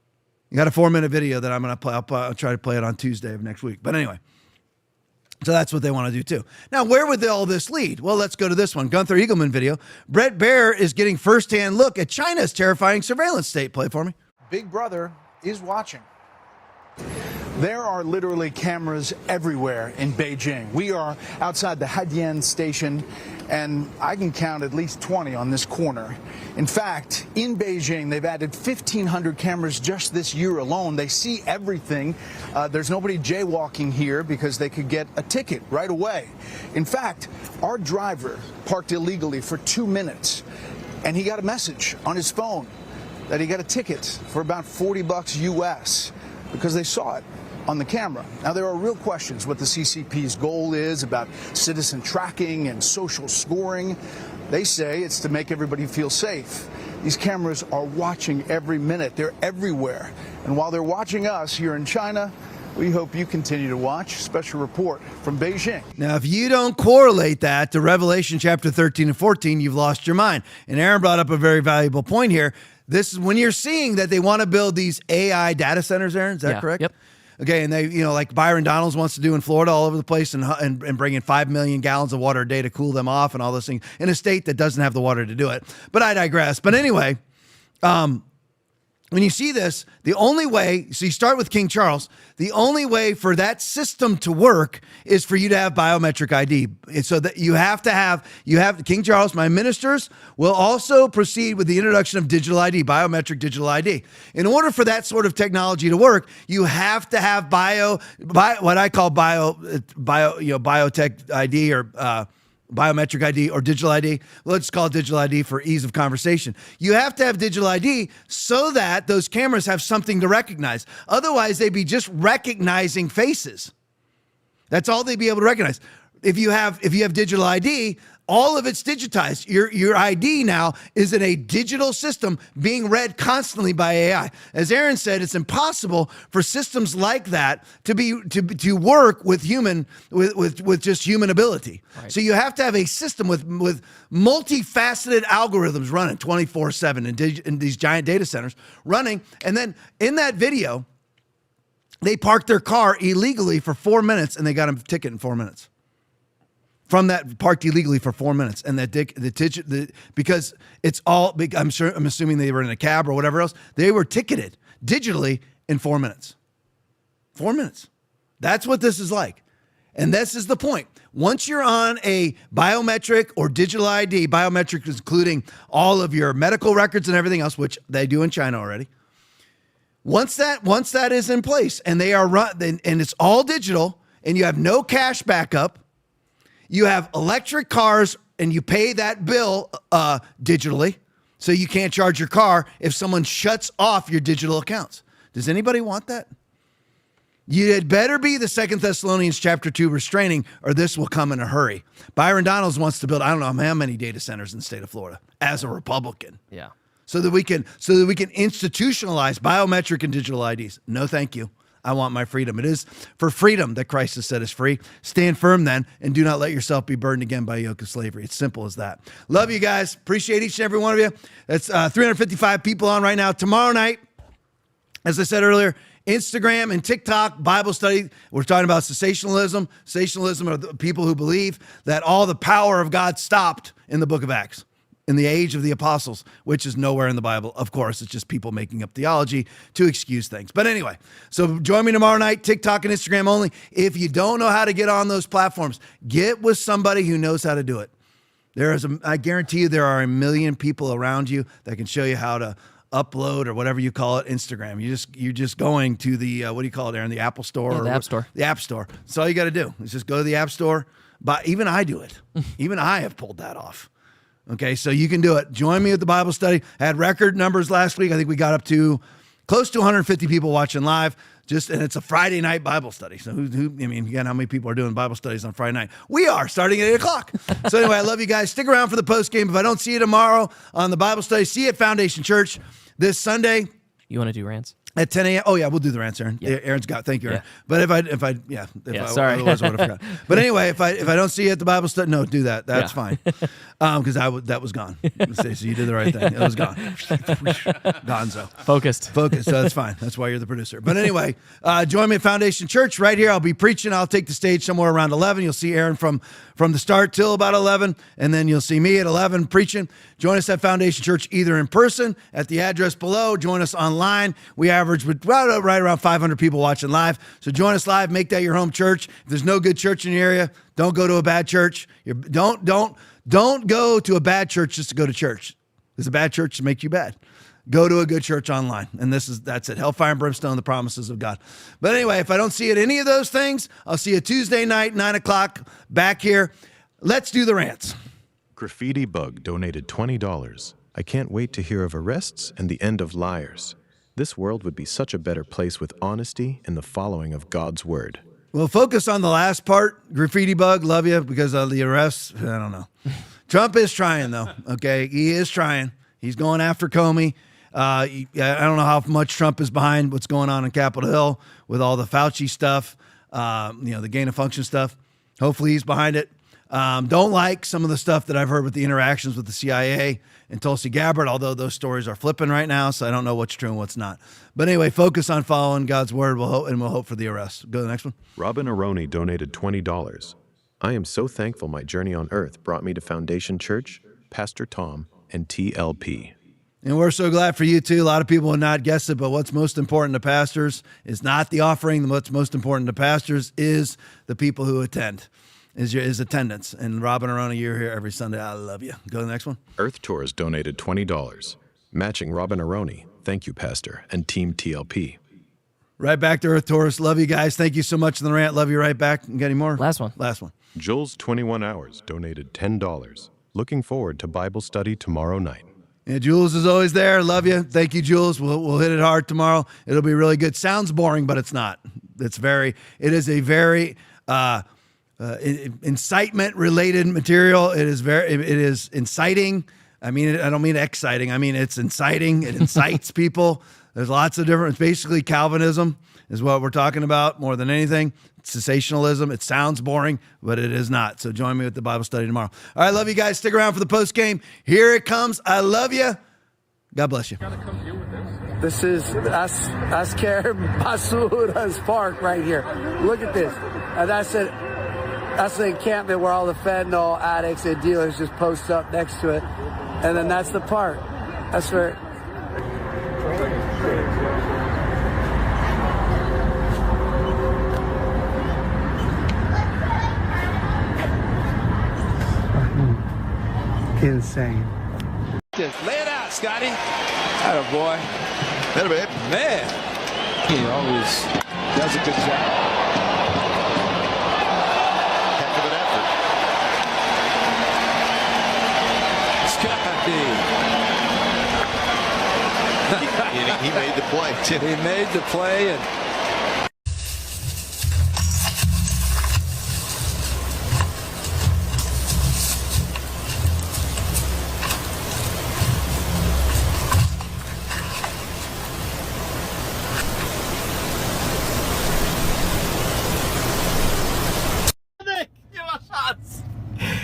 You got a 4-minute video that I'm going to play. I'll try to play it on Tuesday of next week. But anyway, so that's what they want to do too. Now, where would all this lead? Well, let's go to this one. Gunther Eagleman video. Brett Baer is getting firsthand look at China's terrifying surveillance state. Play for me. Big Brother is watching. There are literally cameras everywhere in Beijing. We are outside the Haidian station, and I can count at least 20 on this corner. In fact, in Beijing, they've added 1,500 cameras just this year alone. They see everything. There's nobody jaywalking here because they could get a ticket right away. In fact, our driver parked illegally for 2 minutes, and he got a message on his phone that he got a ticket for about $40 US because they saw it on the camera. Now, there are real questions what the CCP's goal is about citizen tracking and social scoring. They say it's to make everybody feel safe. These cameras are watching every minute. They're everywhere. And while they're watching us here in China, we hope you continue to watch. Special report from Beijing. Now, if you don't correlate that to Revelation chapter 13 and 14, you've lost your mind. And Aaron brought up a very valuable point here. This is when you're seeing that they want to build these AI data centers, Aaron, is that correct? Yep. Okay, and they, like Byron Donalds wants to do in Florida all over the place and bring in 5 million gallons of water a day to cool them off and all those things in a state that doesn't have the water to do it. But I digress. But anyway, when you see this, the only way, so you start with King Charles, the only way for that system to work is for you to have biometric ID. And so that you have King Charles, my ministers will also proceed with the introduction of digital ID, biometric digital ID. In order for that sort of technology to work, you have to have what I call biotech ID or biometric ID or digital ID. Let's call it digital ID for ease of conversation. You have to have digital ID so that those cameras have something to recognize. Otherwise, they'd be just recognizing faces. That's all they'd be able to recognize. If you have digital ID, all of it's digitized. Your ID now is in a digital system being read constantly by AI. As Aaron said, it's impossible for systems like that to work with just human ability. Right. So you have to have a system with multifaceted algorithms running 24/7 in these giant data centers running. And then in that video, they parked their car illegally for 4 minutes and they got a ticket in 4 minutes. From that, parked illegally for 4 minutes, and because it's all big. I'm assuming they were in a cab or whatever else. They were ticketed digitally in 4 minutes. 4 minutes. That's what this is like, and this is the point. Once you're on a biometric or digital ID, biometric is including all of your medical records and everything else, which they do in China already. Once that is in place, and they are and it's all digital, and you have no cash backup. You have electric cars and you pay that bill digitally, so you can't charge your car if someone shuts off your digital accounts. Does anybody want that? You had better be the 2 Thessalonians chapter 2 restraining, or this will come in a hurry. Byron Donalds wants to build, I don't know how many data centers in the state of Florida as a Republican. Yeah. So that we can institutionalize biometric and digital IDs. No, thank you. I want my freedom. It is for freedom that Christ has set us free. Stand firm then, and do not let yourself be burdened again by a yoke of slavery. It's simple as that. Love you guys. Appreciate each and every one of you. That's 355 people on right now. Tomorrow night, as I said earlier, Instagram and TikTok Bible study. We're talking about cessationalism. Cessationalism are the people who believe that all the power of God stopped in the book of Acts, in the age of the apostles, which is nowhere in the Bible. Of course, it's just people making up theology to excuse things. But anyway, so join me tomorrow night, TikTok and Instagram only. If you don't know how to get on those platforms, get with somebody who knows how to do it. I guarantee you there are a million people around you that can show you how to upload or whatever you call it, Instagram. You're just going to the, what do you call it, Aaron? The Apple Store? Yeah, the App Store. The App Store. That's all you got to do is just go to the App Store. But even I do it. Even I have pulled that off. Okay, so you can do it. Join me at the Bible study. I had record numbers last week. I think we got up to close to 150 people watching live. And it's a Friday night Bible study. So again, how many people are doing Bible studies on Friday night? We are, starting at 8 o'clock. So anyway, I love you guys. Stick around for the post game. If I don't see you tomorrow on the Bible study, see you at Foundation Church this Sunday. You want to do rants? At 10 a.m. Oh, yeah, we'll do the rants, Aaron. Yeah. Aaron's got, thank you, Aaron. Yeah. But sorry. Otherwise I would have forgotten. But anyway, if I don't see you at the Bible study, no, do that. That's fine. Because that was gone. So you did the right thing. It was gone. Gonzo. Focused. So that's fine. That's why you're the producer. But anyway, join me at Foundation Church right here. I'll be preaching. I'll take the stage somewhere around 11. You'll see Aaron from the start till about 11, and then you'll see me at 11 preaching. Join us at Foundation Church either in person at the address below. Join us online. We average right around 500 people watching live. So join us live. Make that your home church. If there's no good church in your area, don't go to a bad church. Don't go to a bad church just to go to church. There's a bad church to make you bad. Go to a good church online. And that's it. Hellfire and brimstone, the promises of God. But anyway, if I don't see you at any of those things, I'll see you Tuesday night, 9 o'clock, back here. Let's do the rants. Graffiti Bug donated $20. I can't wait to hear of arrests and the end of liars. This world would be such a better place with honesty and the following of God's word. Well, focus on the last part. Graffiti Bug, love you because of the arrests. I don't know. Trump is trying, though. Okay, he is trying. He's going after Comey. I don't know how much Trump is behind what's going on in Capitol Hill with all the Fauci stuff, the gain of function stuff. Hopefully he's behind it. Don't like some of the stuff that I've heard with the interactions with the CIA and Tulsi Gabbard, although those stories are flipping right now, so I don't know what's true and what's not. But anyway, focus on following God's word, and we'll hope for the arrest. Go to the next one. Robin Aroni donated $20. I am so thankful my journey on earth brought me to Foundation Church, Pastor Tom, and TLP. And we're so glad for you, too. A lot of people would not guess it, but what's most important to pastors is not the offering. What's most important to pastors is the people who attend, is attendance. And Robin Aroni, you're here every Sunday. I love you. Go to the next one. Earth Tours donated $20. Matching Robin Aroni. Thank you, Pastor, and Team TLP. Right back to Earth Tours. Love you guys. Thank you so much in the rant. Love you right back. You got any more? Last one. Jules 21 Hours donated $10. Looking forward to Bible study tomorrow night. Yeah, Jules is always there. Love you. Thank you, Jules. We'll hit it hard tomorrow. It'll be really good. Sounds boring, but it's not. It is a very incitement related material. It is inciting. I mean, I don't mean exciting. I mean, it's inciting. It incites people. There's lots of different, it's basically Calvinism is what we're talking about more than anything. It's cessationalism. It sounds boring, but it is not. So join me with the Bible study tomorrow. All right, love you guys. Stick around for the post game. Here it comes. I love you. God bless you. This is Asker Masura's park right here. Look at this. And that's the encampment where all the fentanyl addicts and dealers just post up next to it. And then that's the park. That's where... Insane. Just lay it out, Scotty. Atta boy. Atta babe. Man. He always does a good job. Heck of an effort. Scotty. He made the play, too. He made the play and...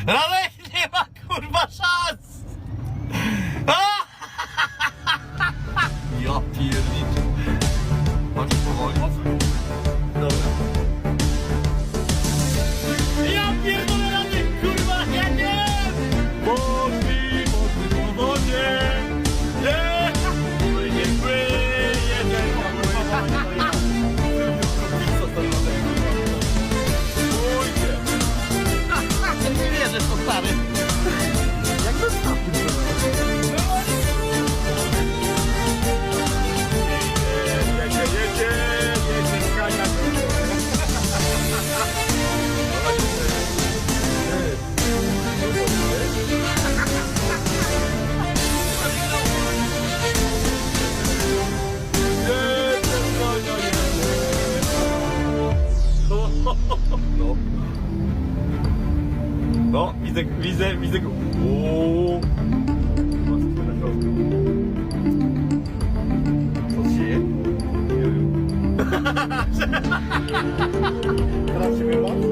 Ale nie ma kurwa szans! Ja pierniczę. Masz powoli. Dobra. Ja pierdolę na tym kurwa, ja nie! Mocni po wodzie! Nie! Płynie, nie wierzę w to, stary. Jak to stary? No, widzę go. Ooo. Co się dzieje? Nie wiem. Teraz się wyłącz.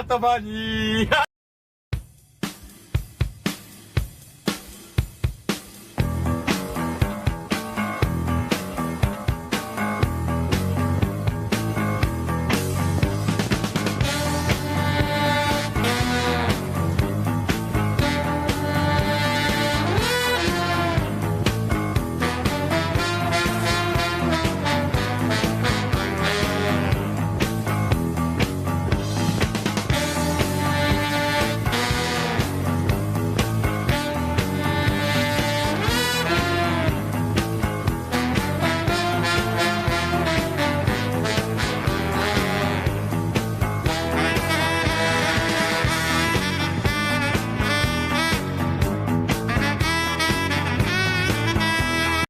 Ratavani.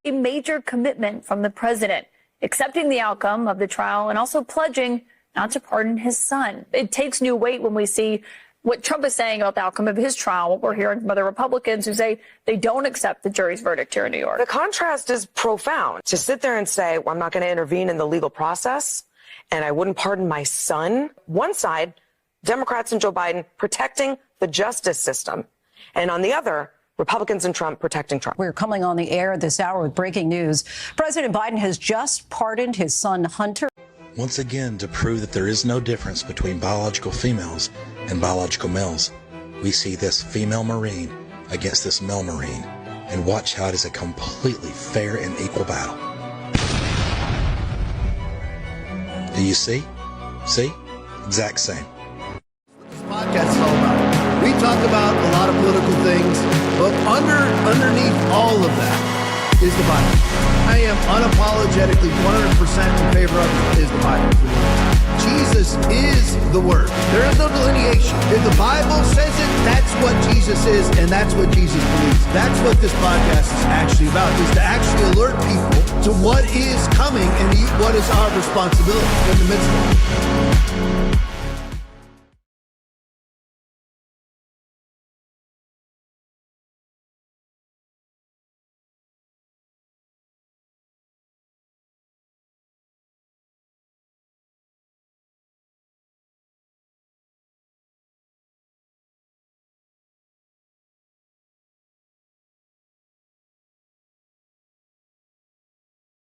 A major commitment from the president, accepting the outcome of the trial and also pledging not to pardon his son. It takes new weight when we see what Trump is saying about the outcome of his trial, what we're hearing from other Republicans who say they don't accept the jury's verdict here in New York. The contrast is profound. To sit there and say, well, I'm not going to intervene in the legal process and I wouldn't pardon my son. One side, Democrats and Joe Biden protecting the justice system. And on the other, Republicans and Trump protecting Trump. We're coming on the air this hour with breaking news. President Biden has just pardoned his son, Hunter. Once again, to prove that there is no difference between biological females and biological males, we see this female Marine against this male Marine, and watch how it is a completely fair and equal battle. Do you see? See? Exact same. This podcast is all about it. We talk about a lot of political things, but underneath all of that is the Bible. I am unapologetically 100% in favor of is the Bible. Jesus is the Word. There is no delineation. If the Bible says it, that's what Jesus is, and that's what Jesus believes. That's what this podcast is actually about, is to actually alert people to what is coming and what is our responsibility in the midst of it.